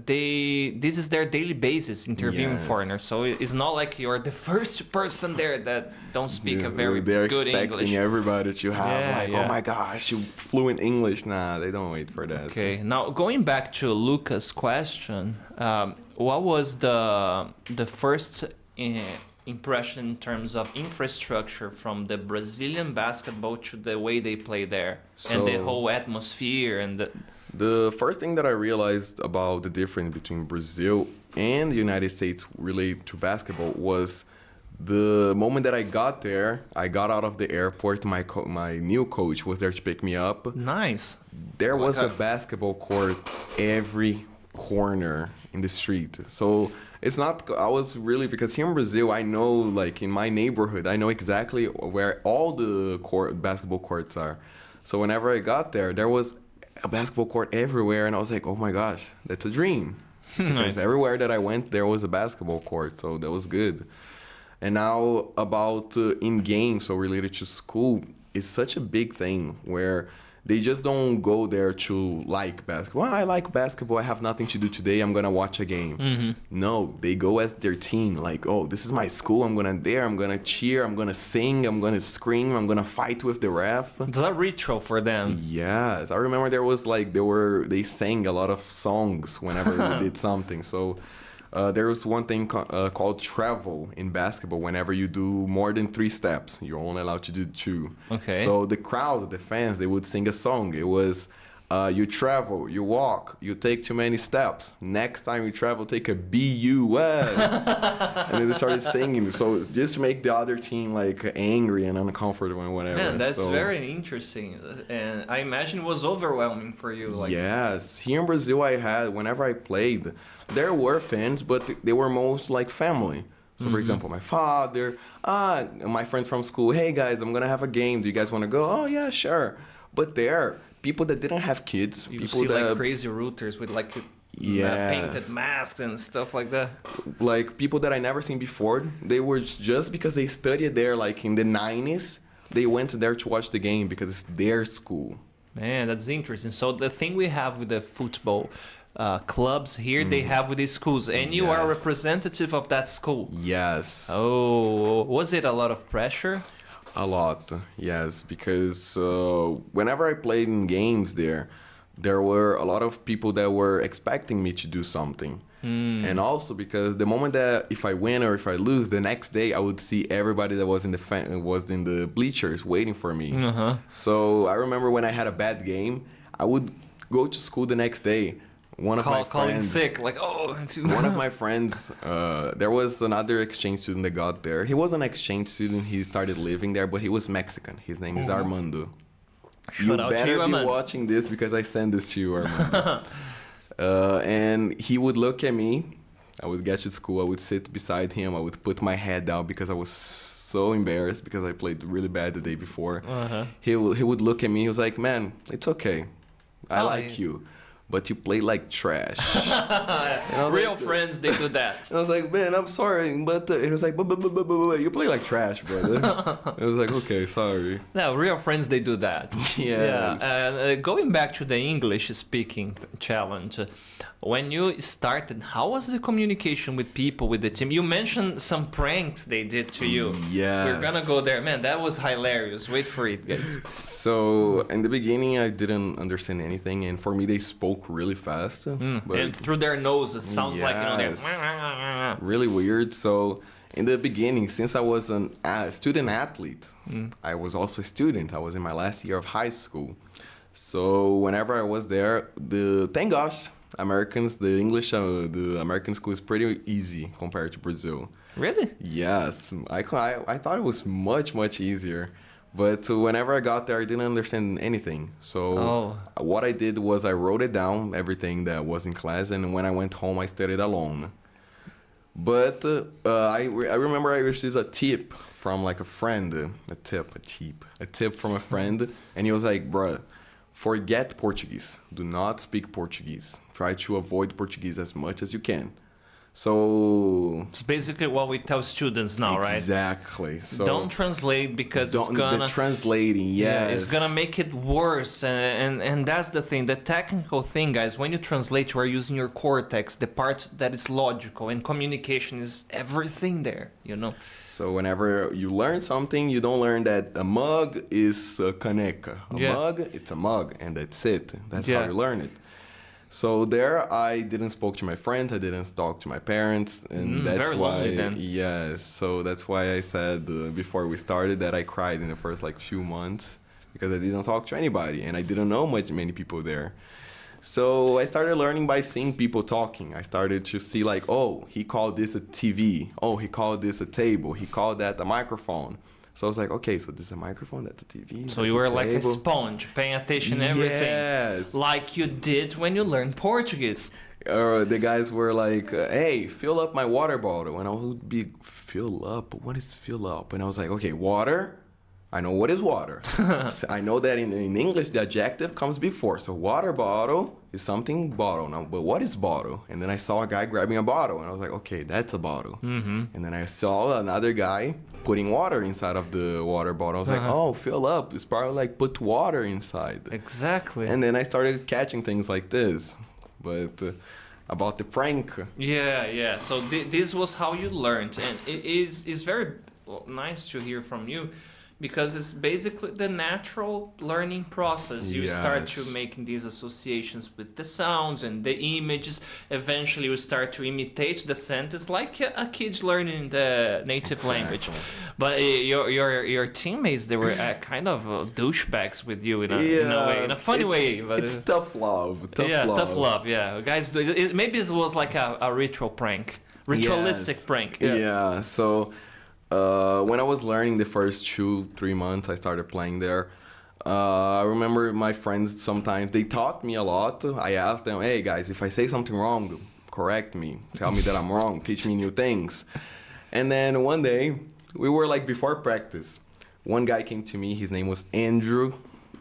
S1: this is their daily basis interviewing foreigners. So it's not like you're the first person there that don't speak a very good English.
S2: They're expecting everybody to have oh my gosh, you fluent English. Nah, they don't wait for that.
S1: Okay, now going back to Lucas' question, what was the first impression in terms of infrastructure from the Brazilian basketball to the way they play there and the whole atmosphere and
S2: the first thing that I realized about the difference between Brazil and the United States related to basketball was the moment that I got there. I got out of the airport. My new coach was there to pick me up.
S1: Nice.
S2: There was a basketball court every corner in the street. So it's not, I was really, because here in Brazil, I know, like in my neighborhood, I know exactly where all the basketball courts are. So whenever I got there, there was a basketball court everywhere, and I was like, oh my gosh, that's a dream. Because everywhere that I went, there was a basketball court, so that was good. And now about in games, so related to school, it's such a big thing where they just don't go there to like basketball. Well, I like basketball. I have nothing to do today. I'm going to watch a game. No, they go as their team. Like, oh, this is my school. I'm going to cheer. I'm going to sing. I'm going to scream. I'm going to fight with the ref.
S1: It's a ritual for them.
S2: Yes. I remember there was like, they sang a lot of songs whenever we did something. So there was one thing called travel in basketball. Whenever you do more than 3 steps, you're only allowed to do 2.
S1: Okay.
S2: So the crowd, the fans, they would sing a song. It was, you travel, you walk, you take too many steps. Next time you travel, take a BUS. And then they started singing. So just to make the other team like angry and uncomfortable and whatever.
S1: Man, that's very interesting. And I imagine it was overwhelming for you. Like.
S2: Yes. Here in Brazil, whenever I played, there were fans, but they were most like family. So, for example, my father, my friend from school, hey, guys, I'm going to have a game. Do you guys want to go? Oh, yeah, sure. But there, people that didn't have kids.
S1: You
S2: people
S1: see
S2: that,
S1: like crazy routers with like painted masks and stuff like that.
S2: Like people that I never seen before. They were just because they studied there like in the 90s, they went there to watch the game because it's their school.
S1: Man, that's interesting. So the thing we have with the football clubs here, they have with these schools, and you are a representative of that school.
S2: Yes.
S1: Oh, was it a lot of pressure?
S2: A lot, yes, because whenever I played in games there were a lot of people that were expecting me to do something. And also because the moment that if I win or if I lose, the next day I would see everybody that was in the bleachers waiting for me. So I remember when I had a bad game, I would go to school the next day. One of my friends,
S1: calling sick, like, oh.
S2: One of my friends, there was another exchange student that got there. He was an exchange student. He started living there, but he was Mexican. His name is Armando. You better be watching this because I send this to you, Armando. And he would look at me. I would get to school. I would sit beside him. I would put my head down because I was so embarrassed because I played really bad the day before. He would look at me. He was like, man, it's okay. I like you. But you play like trash.
S1: Real friends, they do that.
S2: And I was like, man, I'm sorry. But it was like, but you play like trash, brother. It was like, okay, sorry.
S1: No, real friends, they do that.
S2: Yes.
S1: Yeah. Going back to the English speaking challenge, when you started, how was the communication with people, with the team? You mentioned some pranks they did to you.
S2: Yes.
S1: We're gonna go there. Man, that was hilarious. Wait for it, guys.
S2: So, in the beginning, I didn't understand anything. And for me, they spoke really fast. But
S1: and through their noses, sounds like, they're...
S2: really weird. So, in the beginning, since I was a student athlete, I was also a student. I was in my last year of high school. So, whenever I was there, thank gosh, the American school is pretty easy compared to Brazil.
S1: Really?
S2: Yes. I thought it was much, much easier. But whenever I got there, I didn't understand anything. So what I did was I wrote it down, everything that was in class. And when I went home, I studied alone. But I remember I received a tip from like a friend, a tip from a friend, and he was like, bruh, forget Portuguese. Do not speak Portuguese. Try to avoid Portuguese as much as you can. So
S1: It's basically what we tell students now, right?
S2: Exactly. So
S1: don't translate because it's
S2: the
S1: gonna
S2: translating, yes.
S1: it's gonna make it worse, and that's the thing. The technical thing, guys. When you translate, you are using your cortex, the part that is logical, and communication is everything there. You know.
S2: So whenever you learn something, you don't learn that a mug is a caneca. A mug, it's a mug, and that's it. That's how you learn it. So there, I didn't spoke to my friends, I didn't talk to my parents, and that's
S1: very
S2: why.
S1: lonely then.
S2: Yes, so that's why I said before we started that I cried in the first like 2 months because I didn't talk to anybody and I didn't know many people there. So I started learning by seeing people talking. I started to see like, oh, he called this a TV. Oh, he called this a table. He called that a microphone. So I was like, okay, so this is a microphone, that's a TV.
S1: So you were like a sponge, paying attention to everything.
S2: Yes.
S1: Like you did when you learned Portuguese.
S2: The guys were like, hey, fill up my water bottle. And I would be, fill up? What is fill up? And I was like, okay, water. I know what is water. I know that in English, the adjective comes before. So water bottle is something bottle. Now, but what is bottle? And then I saw a guy grabbing a bottle. And I was like, okay, that's a bottle. Mm-hmm. And then I saw another guy putting water inside of the water bottle. I was like, oh, fill up. It's probably like put water inside.
S1: Exactly.
S2: And then I started catching things like this. But about the prank.
S1: Yeah. So this was how you learned. And it's very nice to hear from you. Because it's basically the natural learning process. You start to making these associations with the sounds and the images. Eventually, you start to imitate the sentence like a kid learning the native language. But your teammates, they were kind of douchebags with you in a way, in a funny way. But
S2: it's tough love.
S1: Tough love. Yeah, guys, maybe it was like a ritualistic prank.
S2: Yeah. So. When I was learning the first 2-3 months, I started playing there. I remember my friends sometimes, they taught me a lot. I asked them, hey guys, if I say something wrong, correct me. Tell me that I'm wrong. Teach me new things. And then one day, we were like before practice. One guy came to me. His name was Andrew.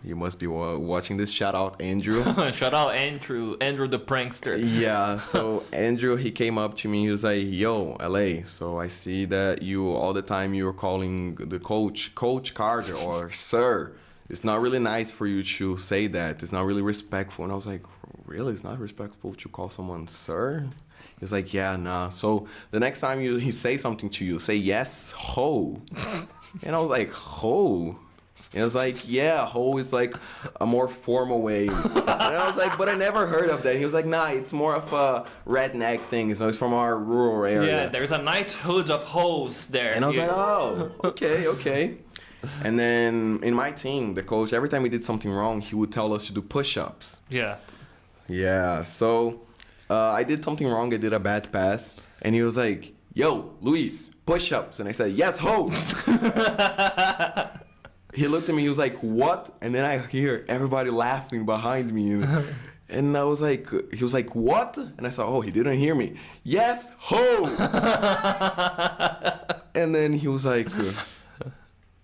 S2: You must be watching this. Shout out, Andrew.
S1: Shout out, Andrew. Andrew the prankster.
S2: Yeah, so Andrew, he came up to me. He was like, yo, LA, so I see that you, all the time you're calling the coach Carter or sir. It's not really nice for you to say that. It's not really respectful. And I was like, really? It's not respectful to call someone sir? He's like, yeah, nah. So the next time he say something to you, say yes, ho. And I was like, ho? And I was like, yeah, ho is like a more formal way. And I was like, but I never heard of that. He was like, nah, it's more of a redneck thing. So it's from our rural area.
S1: Yeah, there's a knighthood of hoes there.
S2: And I was like, oh, okay. And then in my team, the coach, every time we did something wrong, he would tell us to do push-ups. Yeah, so I did something wrong. I did a bad pass. And he was like, yo, Luís, push-ups. And I said, yes, ho. He looked at me, he was like, what? And then I hear everybody laughing behind me. And I was like, he was like, what? And I thought, oh, he didn't hear me. Yes, ho! And then he was like,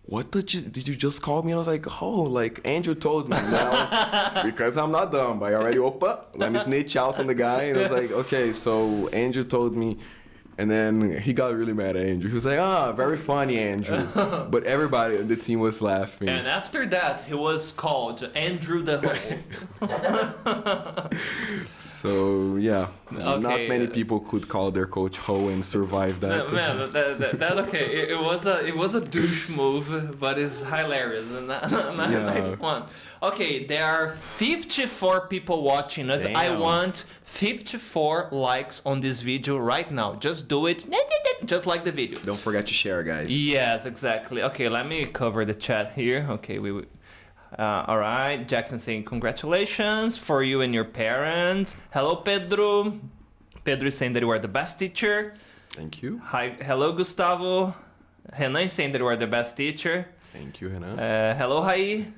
S2: what did you just call me? And I was like, oh, like Andrew told me now. Because I'm not dumb. I already, let me snitch out on the guy. And I was like, okay, so Andrew told me. And then he got really mad at Andrew. He was like, very funny, Andrew. But everybody on the team was laughing.
S1: And after that, he was called Andrew the Ho.
S2: So, yeah. Okay. Not many people could call their coach Ho and survive that.
S1: Man, that okay. It was a douche move, but it's hilarious. And nice one. Okay, there are 54 people watching us. Damn. I want 54 likes on this video right now. Just do it. Just like the video.
S2: Don't forget to share, guys.
S1: Yes, exactly. Okay, let me cover the chat here. Okay, all right. Jackson saying congratulations for you and your parents. Hello, Pedro. Pedro is saying that you are the best teacher.
S2: Thank you.
S1: Hi. Hello, Gustavo. Renan is saying that you are the best teacher.
S2: Thank you, Renan.
S1: Hello, Rai.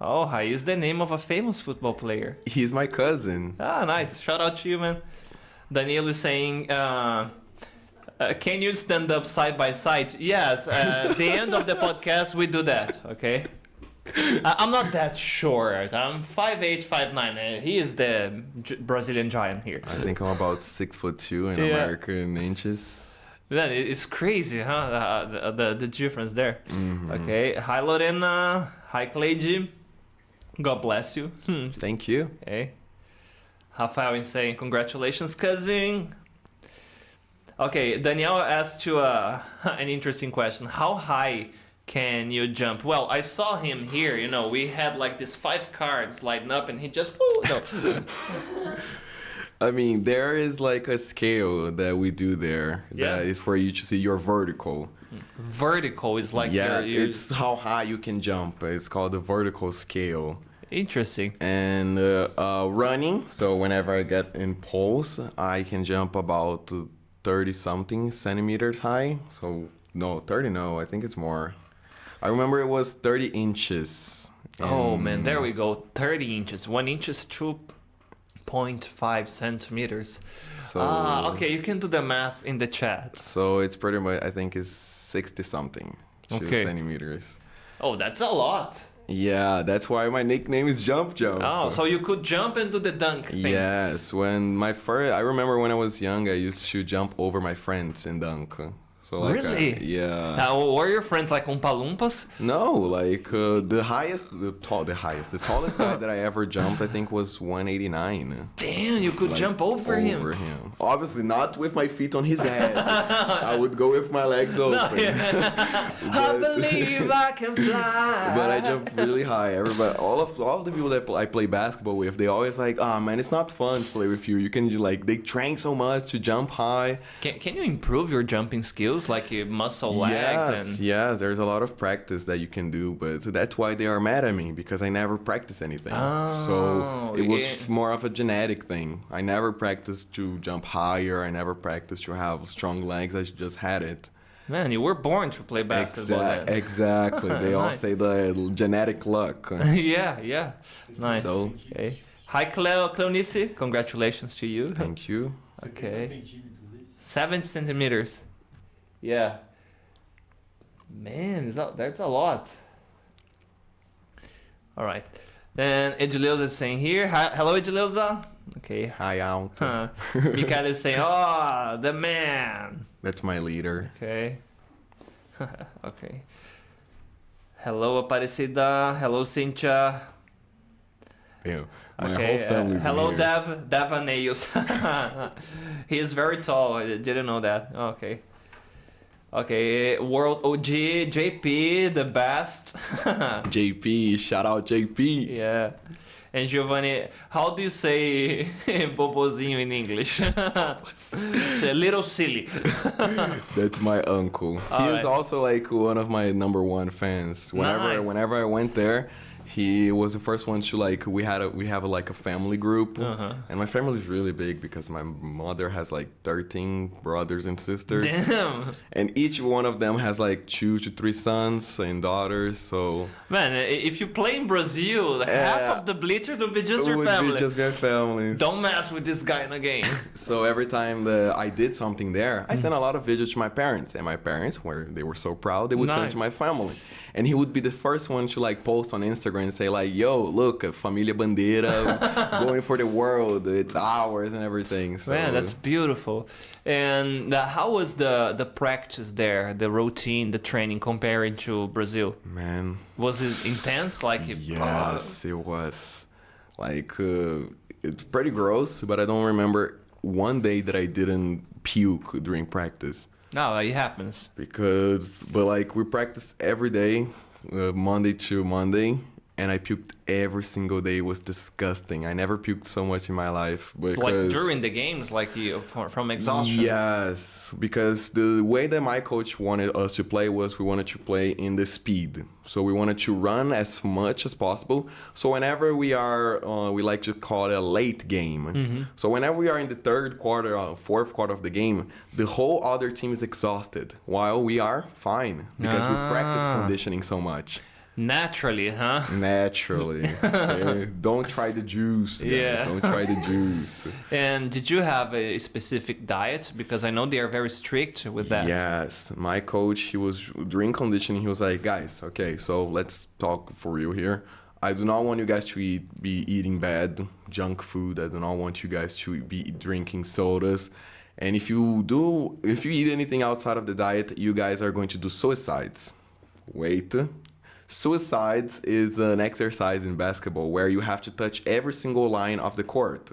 S1: Oh, Rai is the name of a famous football player.
S2: He's my cousin.
S1: Ah, nice. Shout out to you, man. Daniel is saying, Can you stand up side by side? Yes. At the end of the podcast, we do that. Okay. I'm not that short. I'm 5'8", 5'9". He is the Brazilian giant here.
S2: I think I'm about 6'2" in American inches.
S1: Man, it's crazy, huh? The difference there. Okay. Hi, Lorena. Hi, Cleide. God bless you.
S2: Thank you.
S1: Okay. Rafael is saying, congratulations, cousin. Okay, Danielle asked you an interesting question. How high can you jump? Well, I saw him here, we had like these 5 cards lighting up and he just... no.
S2: I mean, there is like a scale that we do there that is for you to see your vertical.
S1: Vertical is like...
S2: it's how high you can jump. It's called the vertical scale.
S1: Interesting.
S2: And running, so whenever I get in poles, I can jump about 30-something centimeters high. So, no, 30 no, I think it's more. I remember it was 30 inches.
S1: Oh, man, there we go. 30 inches. 1 inch is 2.5 centimeters.
S2: So,
S1: okay, you can do the math in the chat.
S2: So it's pretty much, I think it's 60-something centimeters.
S1: Oh, that's a lot.
S2: Yeah, that's why my nickname is Jump Jump.
S1: Oh, so you could jump and do the dunk thing.
S2: Yes, I remember when I was young, I used to jump over my friends and dunk. So like,
S1: really?
S2: Yeah.
S1: Were your friends like Oompa Loompas?
S2: No, like the tallest guy that I ever jumped, I think was 189.
S1: Damn, you could jump over him.
S2: Obviously not with my feet on his head. I would go with my legs open.
S1: I believe I can fly.
S2: But I jumped really high. Everybody, all of the people that I play basketball with, they always like, man, it's not fun to play with you. You can they train so much to jump high.
S1: Can you improve your jumping skills? Like your muscle legs?
S2: Yes, there's a lot of practice that you can do, but that's why they are mad at me, because I never practice anything. So it was more of a genetic thing. I never practiced to jump higher. I never practiced to have strong legs. I just had it.
S1: Man, you were born to play basketball.
S2: Exactly. They all say the genetic luck.
S1: Yeah. Nice.
S2: So,
S1: okay. Hi, Cleonice. Congratulations to you.
S2: Thank you.
S1: Okay. 7 centimeters. Yeah. Man, that's a lot. All right. Then Edileuza is saying here. Hello, Edileuza. Okay.
S2: Hi, out.
S1: Mikael is saying, oh, the man.
S2: That's my leader.
S1: Okay. Okay. Hello, Aparecida. Hello, Cynthia.
S2: Yeah. My whole family's
S1: hello,
S2: here.
S1: Davaneus. He is very tall. I didn't know that. Okay. Okay, World OG, JP, the best.
S2: JP, shout out JP.
S1: Yeah. And Giovanni, how do you say bobozinho in English? A little silly.
S2: That's my uncle. He is also like one of my #1 fans. Whenever I went there, he was the first one to we have a family group, and my family is really big because my mother has 13 brothers and sisters.
S1: Damn.
S2: And each one of them has 2 to 3 sons and daughters. So
S1: man, if you play in Brazil, half of the bleachers will be just your family.
S2: Be just their families.
S1: Don't mess with this guy in the game.
S2: So every time that I did something there, I sent a lot of videos to my parents, and my parents, they were so proud, they would send to my family. And he would be the first one to post on Instagram and say yo, look, Família Bandeira going for the world. It's ours and everything. So,
S1: man, that's beautiful. And how was the practice there, the routine, the training comparing to Brazil?
S2: Man.
S1: Was it intense?
S2: Yes, it was. It's pretty gross, but I don't remember one day that I didn't puke during practice.
S1: No, it happens.
S2: But we practice every day, Monday to Monday, and I puked every single day. It was disgusting. I never puked so much in my life. Because,
S1: during the games, from exhaustion?
S2: Yes, because the way that my coach wanted us to play was we wanted to play in the speed. So we wanted to run as much as possible. So whenever we are, we like to call it a late game. Mm-hmm. So whenever we are in the third quarter, fourth quarter of the game, the whole other team is exhausted while we are fine because we practice conditioning so much.
S1: Naturally, huh?
S2: Naturally. Okay? Don't try the juice, guys.
S1: Yeah.
S2: Don't try the juice.
S1: And did you have a specific diet? Because I know they are very strict with that.
S2: Yes. My coach, he was during conditioning, he was like, guys, okay, so let's talk for real here. I do not want you guys to be eating bad junk food. I do not want you guys to be drinking sodas. And if you eat anything outside of the diet, you guys are going to do suicides. Wait. Suicides is an exercise in basketball where you have to touch every single line of the court.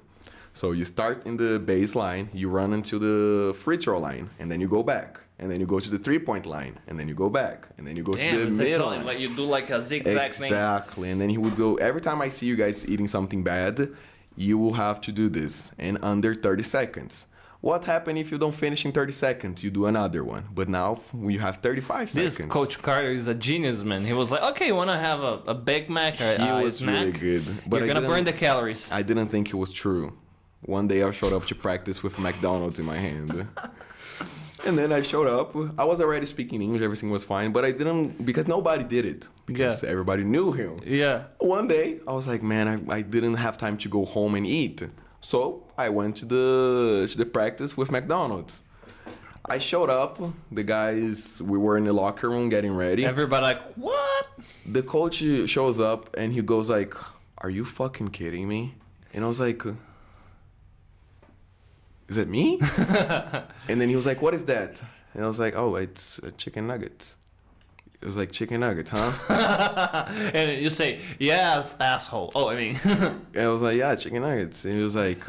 S2: So you start in the baseline, you run into the free throw line, and then you go back. And then you go to the 3-point line, and then you go back, and then you go to the middle line.
S1: Like you do like a zigzag thing.
S2: Exactly. And then he would go, every time I see you guys eating something bad, you will have to do this in under 30 seconds. What happens if you don't finish in 30 seconds? You do another one. But now you have 35 seconds.
S1: This Coach Carter is a genius, man. He was like, okay, you want to have a Big Mac or
S2: he
S1: a
S2: was
S1: snack?
S2: really good. But
S1: You're going to burn the calories.
S2: I didn't think it was true. One day I showed up to practice with McDonald's in my hand. And then I showed up. I was already speaking English. Everything was fine. But I didn't, because nobody did it. Because everybody knew him.
S1: Yeah.
S2: One day, I was like, man, I didn't have time to go home and eat. So I went to the practice with McDonald's. I showed up. The guys, we were in the locker room getting ready.
S1: Everybody like, what?
S2: The coach shows up and he goes like, are you fucking kidding me? And I was like... is it me? And then he was like, what is that? And I was like, oh, it's chicken nuggets. It was like, chicken nuggets, huh?
S1: And you say, yes, asshole. Oh, I mean.
S2: And I was like, yeah, chicken nuggets. And he was like,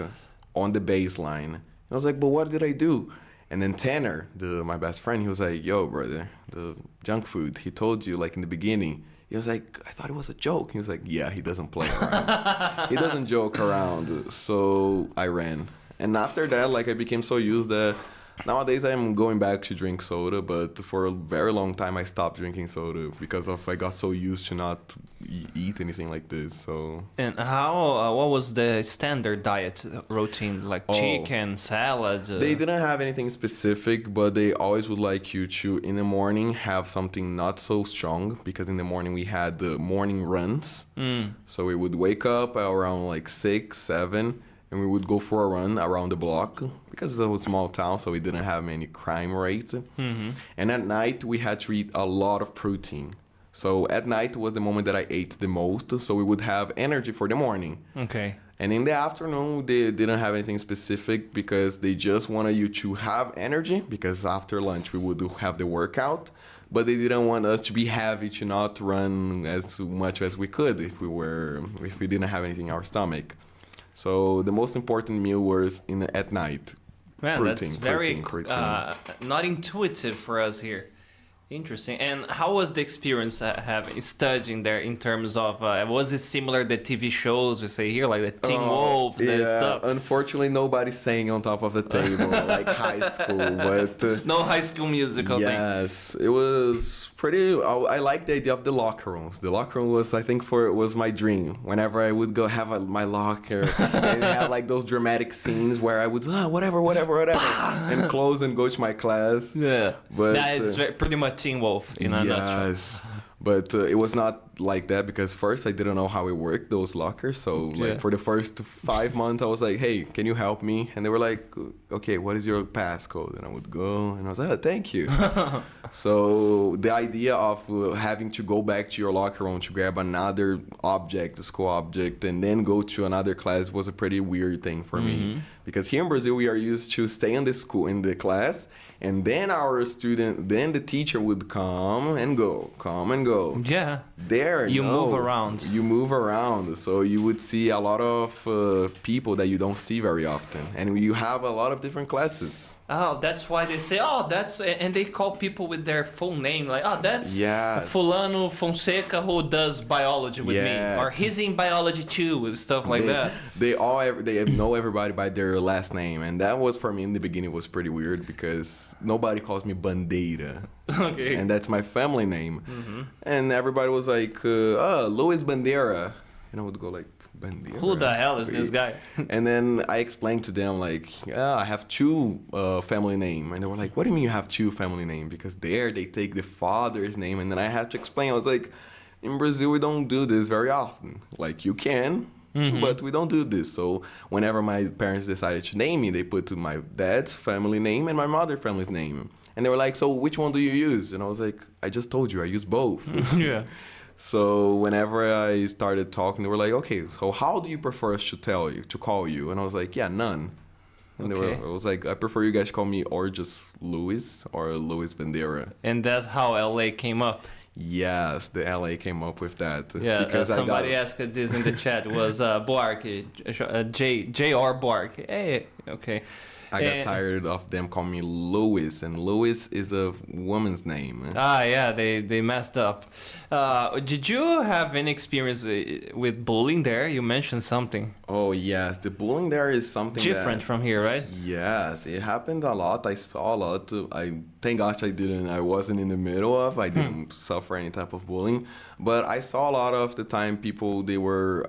S2: on the baseline. And I was like, but what did I do? And then Tanner, my best friend, he was like, yo, brother, the junk food, he told you like in the beginning. He was like, I thought it was a joke. He was like, yeah, he doesn't play around. He doesn't joke around. So I ran. And after that, like, I became so used that nowadays I'm going back to drink soda, but for a very long time I stopped drinking soda because I got so used to not eat anything like this. So. And
S1: what was the standard diet routine? Like chicken, salad?
S2: They didn't have anything specific, but they always would like you to, in the morning, have something not so strong, because in the morning we had the morning runs. So we would wake up around like 6, 7, and we would go for a run around the block because it was a small town, so we didn't have any crime rates. And at night, we had to eat a lot of protein. So at night was the moment that I ate the most, so we would have energy for the morning.
S1: Okay.
S2: And in the afternoon, they didn't have anything specific because they just wanted you to have energy, because after lunch we would have the workout. But they didn't want us to be heavy, to not run as much as we could if we didn't have anything in our stomach. So the most important meal was at night.
S1: Man, that's very not intuitive for us here. Interesting. And how was the experience studying there in terms of, was it similar to the TV shows we say here, like the Teen Wolf, that stuff?
S2: Unfortunately, nobody's saying on top of the table like high school, but...
S1: no High School Musical thing.
S2: Yes, it was pretty... I like the idea of the locker rooms. The locker room was, I think, was my dream. Whenever I would go have my locker, and it had like those dramatic scenes where I would, whatever, and close and go to my class.
S1: Yeah,
S2: but
S1: it's pretty much Teen Wolf in a nutshell.
S2: Yes, but it was not like that, because first I didn't know how it worked, those lockers. So like for the first 5 months, I was like, hey, can you help me? And they were like, okay, what is your passcode? And I would go, and I was like, oh, thank you. So the idea of having to go back to your locker room to grab another object, a school object, and then go to another class was a pretty weird thing for me. Because here in Brazil, we are used to stay in the class, and then then the teacher would come and go.
S1: Yeah.
S2: There,
S1: you move around.
S2: You move around. So you would see a lot of people that you don't see very often. And you have a lot of different classes.
S1: Oh, that's why they say, that's... And they call people with their full name. Like, that's Fulano Fonseca who does biology with me. Or he's in biology too, with stuff like that. They
S2: know everybody by their last name. And that was, for me, in the beginning, was pretty weird, because nobody calls me Bandeira.
S1: Okay.
S2: And that's my family name. And everybody was like, Luís Bandeira. And I would go like, Bandeira?
S1: Who the hell is this guy?
S2: And then I explained to them, like, I have 2 family name. And they were like, what do you mean you have 2 family name? Because they take the father's name. And then I had to explain. I was like, in Brazil, we don't do this very often. Like, you can, but we don't do this. So whenever my parents decided to name me, they put my dad's family name and my mother's family's name. And they were like, so which one do you use? And I was like, I just told you, I use both.
S1: Yeah.
S2: So whenever I started talking, they were like, okay, so how do you prefer us to call you? And I was like, yeah, none. And I was like, I prefer you guys call me or just Luís or Luís Bandeira.
S1: And that's how LA came up.
S2: Yes, the LA came up with that.
S1: Yeah, because somebody asked this in the chat. Was Buarque, J.R. Buarque. Hey, okay.
S2: I got tired of them calling me Luís, and Luís is a woman's name.
S1: Ah, yeah, they messed up. Did you have any experience with bullying there? You mentioned something.
S2: Oh, yes. The bullying there is something
S1: different from here, right?
S2: Yes, it happened a lot. I saw a lot. Thank gosh I wasn't in the middle of. I didn't suffer any type of bullying. But I saw a lot of the time people,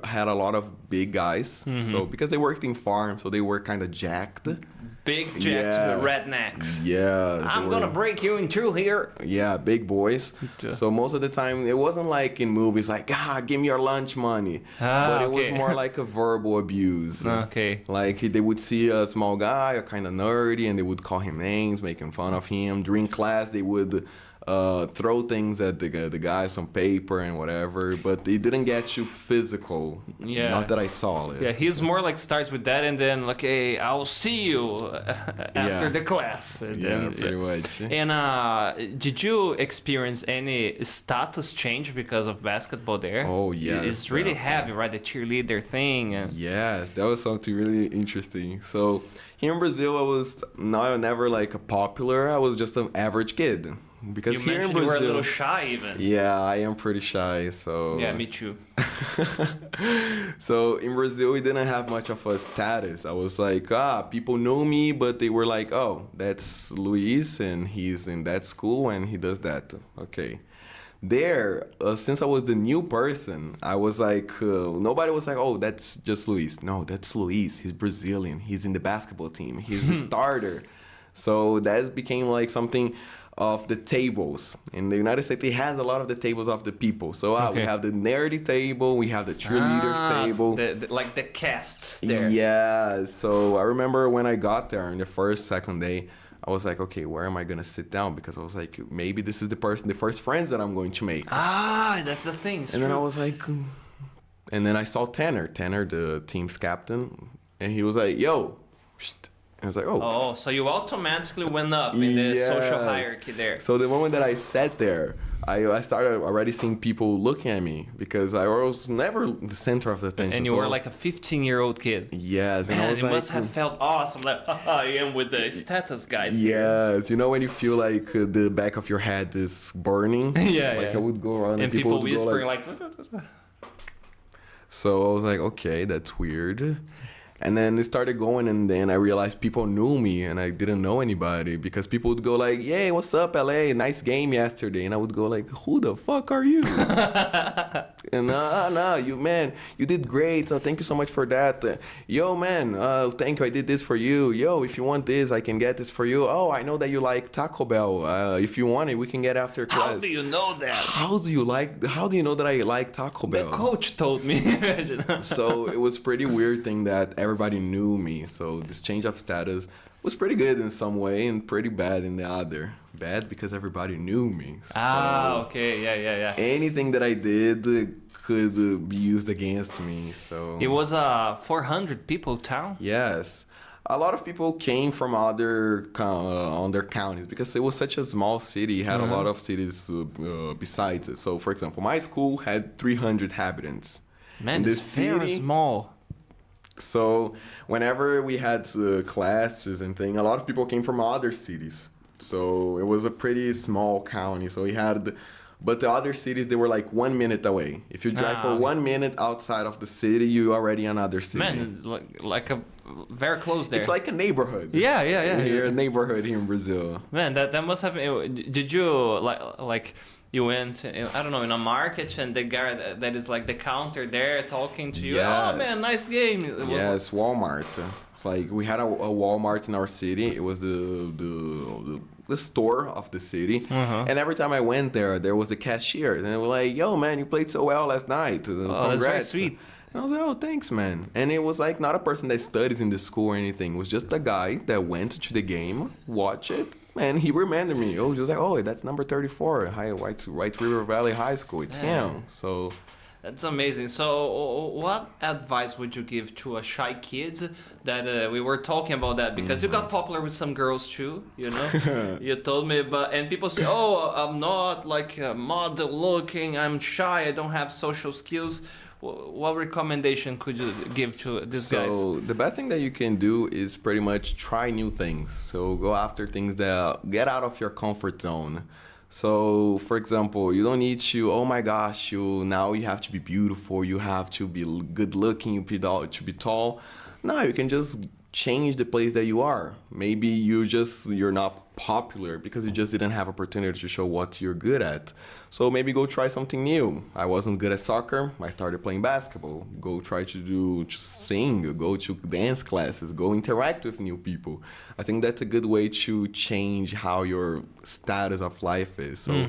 S2: had a lot of big guys. So because they worked in farms, so they were kind of jacked.
S1: Big jacked rednecks.
S2: Yeah.
S1: I'm going to break you in two here.
S2: Yeah, big boys. So most of the time, it wasn't like in movies, like, give me your lunch money. But it was more like a verbal abuse.
S1: Okay.
S2: Like, they would see a small guy, kind of nerdy, and they would call him names, making fun of him. During class, they would throw things at the guys, some paper and whatever, but it didn't get you physical.
S1: Yeah.
S2: Not that I saw it.
S1: Yeah, he's more like starts with that and then like, hey, I'll see you after the class. And then,
S2: pretty much.
S1: And did you experience any status change because of basketball there?
S2: Oh, yeah.
S1: It's really heavy, right? The cheerleader thing.
S2: Yes, that was something really interesting. So here in Brazil, I was never like a popular. I was just an average kid. Because
S1: you
S2: here in
S1: Brazil, you were a little shy even.
S2: Yeah, I am pretty shy, so...
S1: Yeah, me too.
S2: So in Brazil, we didn't have much of a status. I was like, people know me, but they were like, oh, that's Luís, and he's in that school, and he does that. Okay. There, since I was the new person, I was like, nobody was like, oh, that's just Luís. No, that's Luís. He's Brazilian. He's in the basketball team. He's the starter. So that became like something of the tables. In the United States, it has a lot of the tables of the people. So we have the nerdy table, we have the cheerleaders table.
S1: Like the casts there.
S2: Yeah, so I remember when I got there in the second day, I was like, okay, where am I going to sit down? Because I was like, maybe this is the first friends that I'm going to make.
S1: That's the thing.
S2: And then I was like, and then I saw Tanner, the team's captain, and he was like, yo, I was like, oh.
S1: Oh, so you automatically went up in the social hierarchy there.
S2: So the moment that I sat there, I started already seeing people looking at me because I was never the center of the attention.
S1: And you were like a 15-year-old kid.
S2: Yes. And
S1: man,
S2: I was
S1: you
S2: like,
S1: must have felt awesome. Like, I am with the status guys.
S2: Yes. You know when you feel like the back of your head is burning?
S1: Yeah.
S2: I would go around
S1: and people
S2: would
S1: whispering like...
S2: So I was like, okay, that's weird. And then it started going, and then I realized people knew me, and I didn't know anybody because people would go like, "Yay, what's up, LA? Nice game yesterday." And I would go like, "Who the fuck are you?" And no, you did great. So thank you so much for that. Yo, man, thank you. I did this for you. Yo, if you want this, I can get this for you. Oh, I know that you like Taco Bell. If you want it, we can get after class.
S1: How do you know that?
S2: How do you know that I like Taco Bell?
S1: The coach told me.
S2: So it was pretty weird thing that everybody knew me. So this change of status was pretty good in some way and pretty bad in the other. Bad because everybody knew me. So
S1: okay. Yeah.
S2: anything that I did could be used against me. So
S1: it was a 400 people town.
S2: Yes. A lot of people came from other counties because it was such a small city. It had a lot of cities besides it. So, for example, my school had 300 inhabitants.
S1: Man, it's very small.
S2: So whenever we had classes and things, a lot of people came from other cities. So it was a pretty small county. So we had, but the other cities, they were like 1 minute away. If you drive for 1 minute outside of the city, you're already in another city.
S1: Man, like a very close there.
S2: It's like a neighborhood.
S1: Yeah.
S2: Here, a neighborhood here in Brazil.
S1: Man, that must have. Did you like? You went, I don't know, in a market and the guy that is like the counter there talking to you.
S2: Yes.
S1: Oh man, nice game.
S2: Walmart. It's like we had a Walmart in our city. It was the store of the city. And every time I went there was a cashier. And they were like, yo, man, you played so well last night. Congrats.
S1: That's very sweet.
S2: And I was like, oh, thanks, man. And it was like not a person that studies in the school or anything. It was just a guy that went to the game, watched it, and he reminded me. Oh, just like, oh, that's number 34, White River Valley High School. It's him. So
S1: that's amazing. So what advice would you give to a shy kid that we were talking about that? Because you got popular with some girls too, you know? You told me, and people say, oh, I'm not like model looking, I'm shy, I don't have social skills. What recommendation could you give to these guys?
S2: So the best thing that you can do is pretty much try new things. So go after things that get out of your comfort zone. So, for example, you don't need to, oh my gosh, now you have to be beautiful, you have to be good looking, you to be tall. No, you can just change the place that you are. Maybe you're not popular because you just didn't have opportunity to show what you're good at. So maybe go try something new. I wasn't good at soccer. I started playing basketball. Go try to sing, go to dance classes, go interact with new people. I think that's a good way to change how your status of life is. So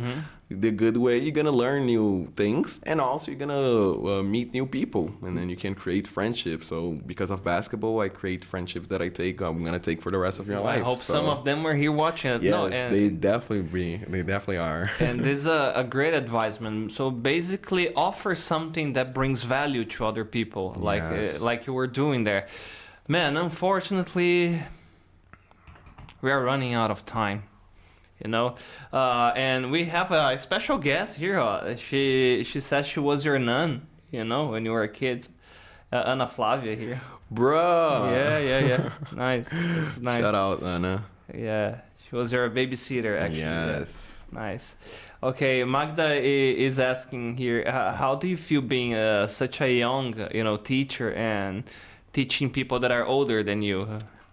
S2: the good way, you're going to learn new things, and also you're going to meet new people, and then you can create friendships. So because of basketball, I create friendships that I'm going to take for the rest of your life.
S1: I hope some of them were here watching it.
S2: Yes, they definitely are.
S1: And this is a great advisement. So basically offer something that brings value to other people, like you were doing there. Man, unfortunately, we are running out of time. You know, and we have a special guest here. She said she was your nun, you know, when you were a kid. Ana Flávia here.
S2: Bro.
S1: Yeah. Nice. It's nice.
S2: Shout out, Ana.
S1: Yeah, she was your babysitter, actually.
S2: Yes.
S1: Yeah. Nice. Okay, Magda is asking here, how do you feel being such a young, teacher and teaching people that are older than you?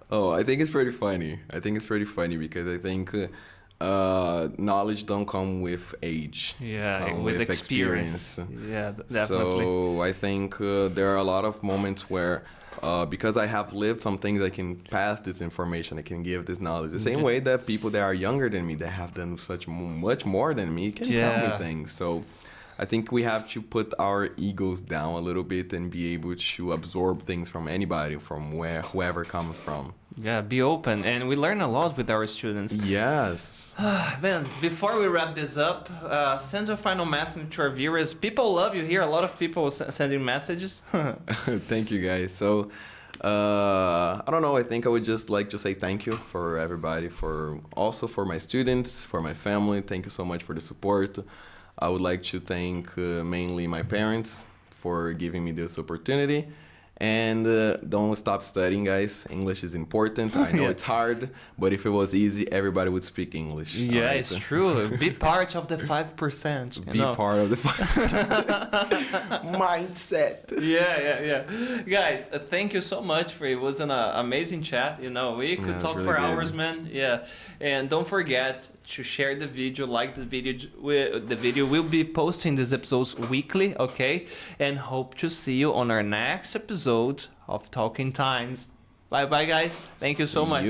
S2: Oh, I think it's pretty funny. Because I think knowledge don't come with age.
S1: Yeah, with experience. Yeah, definitely.
S2: So I think there are a lot of moments where because I have lived some things, I can pass this information, I can give this knowledge. The same way that people that are younger than me, that have done much more than me, can tell me things. So I think we have to put our egos down a little bit and be able to absorb things from anybody, from whoever comes from.
S1: Yeah, be open. And we learn a lot with our students.
S2: Yes.
S1: Man, before we wrap this up, send a final message to our viewers. People love you here. A lot of people sending messages.
S2: Thank you, guys. So, I don't know. I think I would just like to say thank you for everybody, also for my students, for my family. Thank you so much for the support. I would like to thank mainly my parents for giving me this opportunity. And don't stop studying, guys. English is important. I know it's hard, but if it was easy, everybody would speak English.
S1: Yeah, right? It's true. Be part of the 5%.
S2: Be part of the 5%. Mindset.
S1: Yeah. Guys, thank you so much it was an amazing chat. We could talk really for hours, man. Yeah. And don't forget to share the video, like the video. The video will be posting these episodes weekly, okay? And hope to see you on our next episode of Talking Times. Bye, guys. Thank you so much.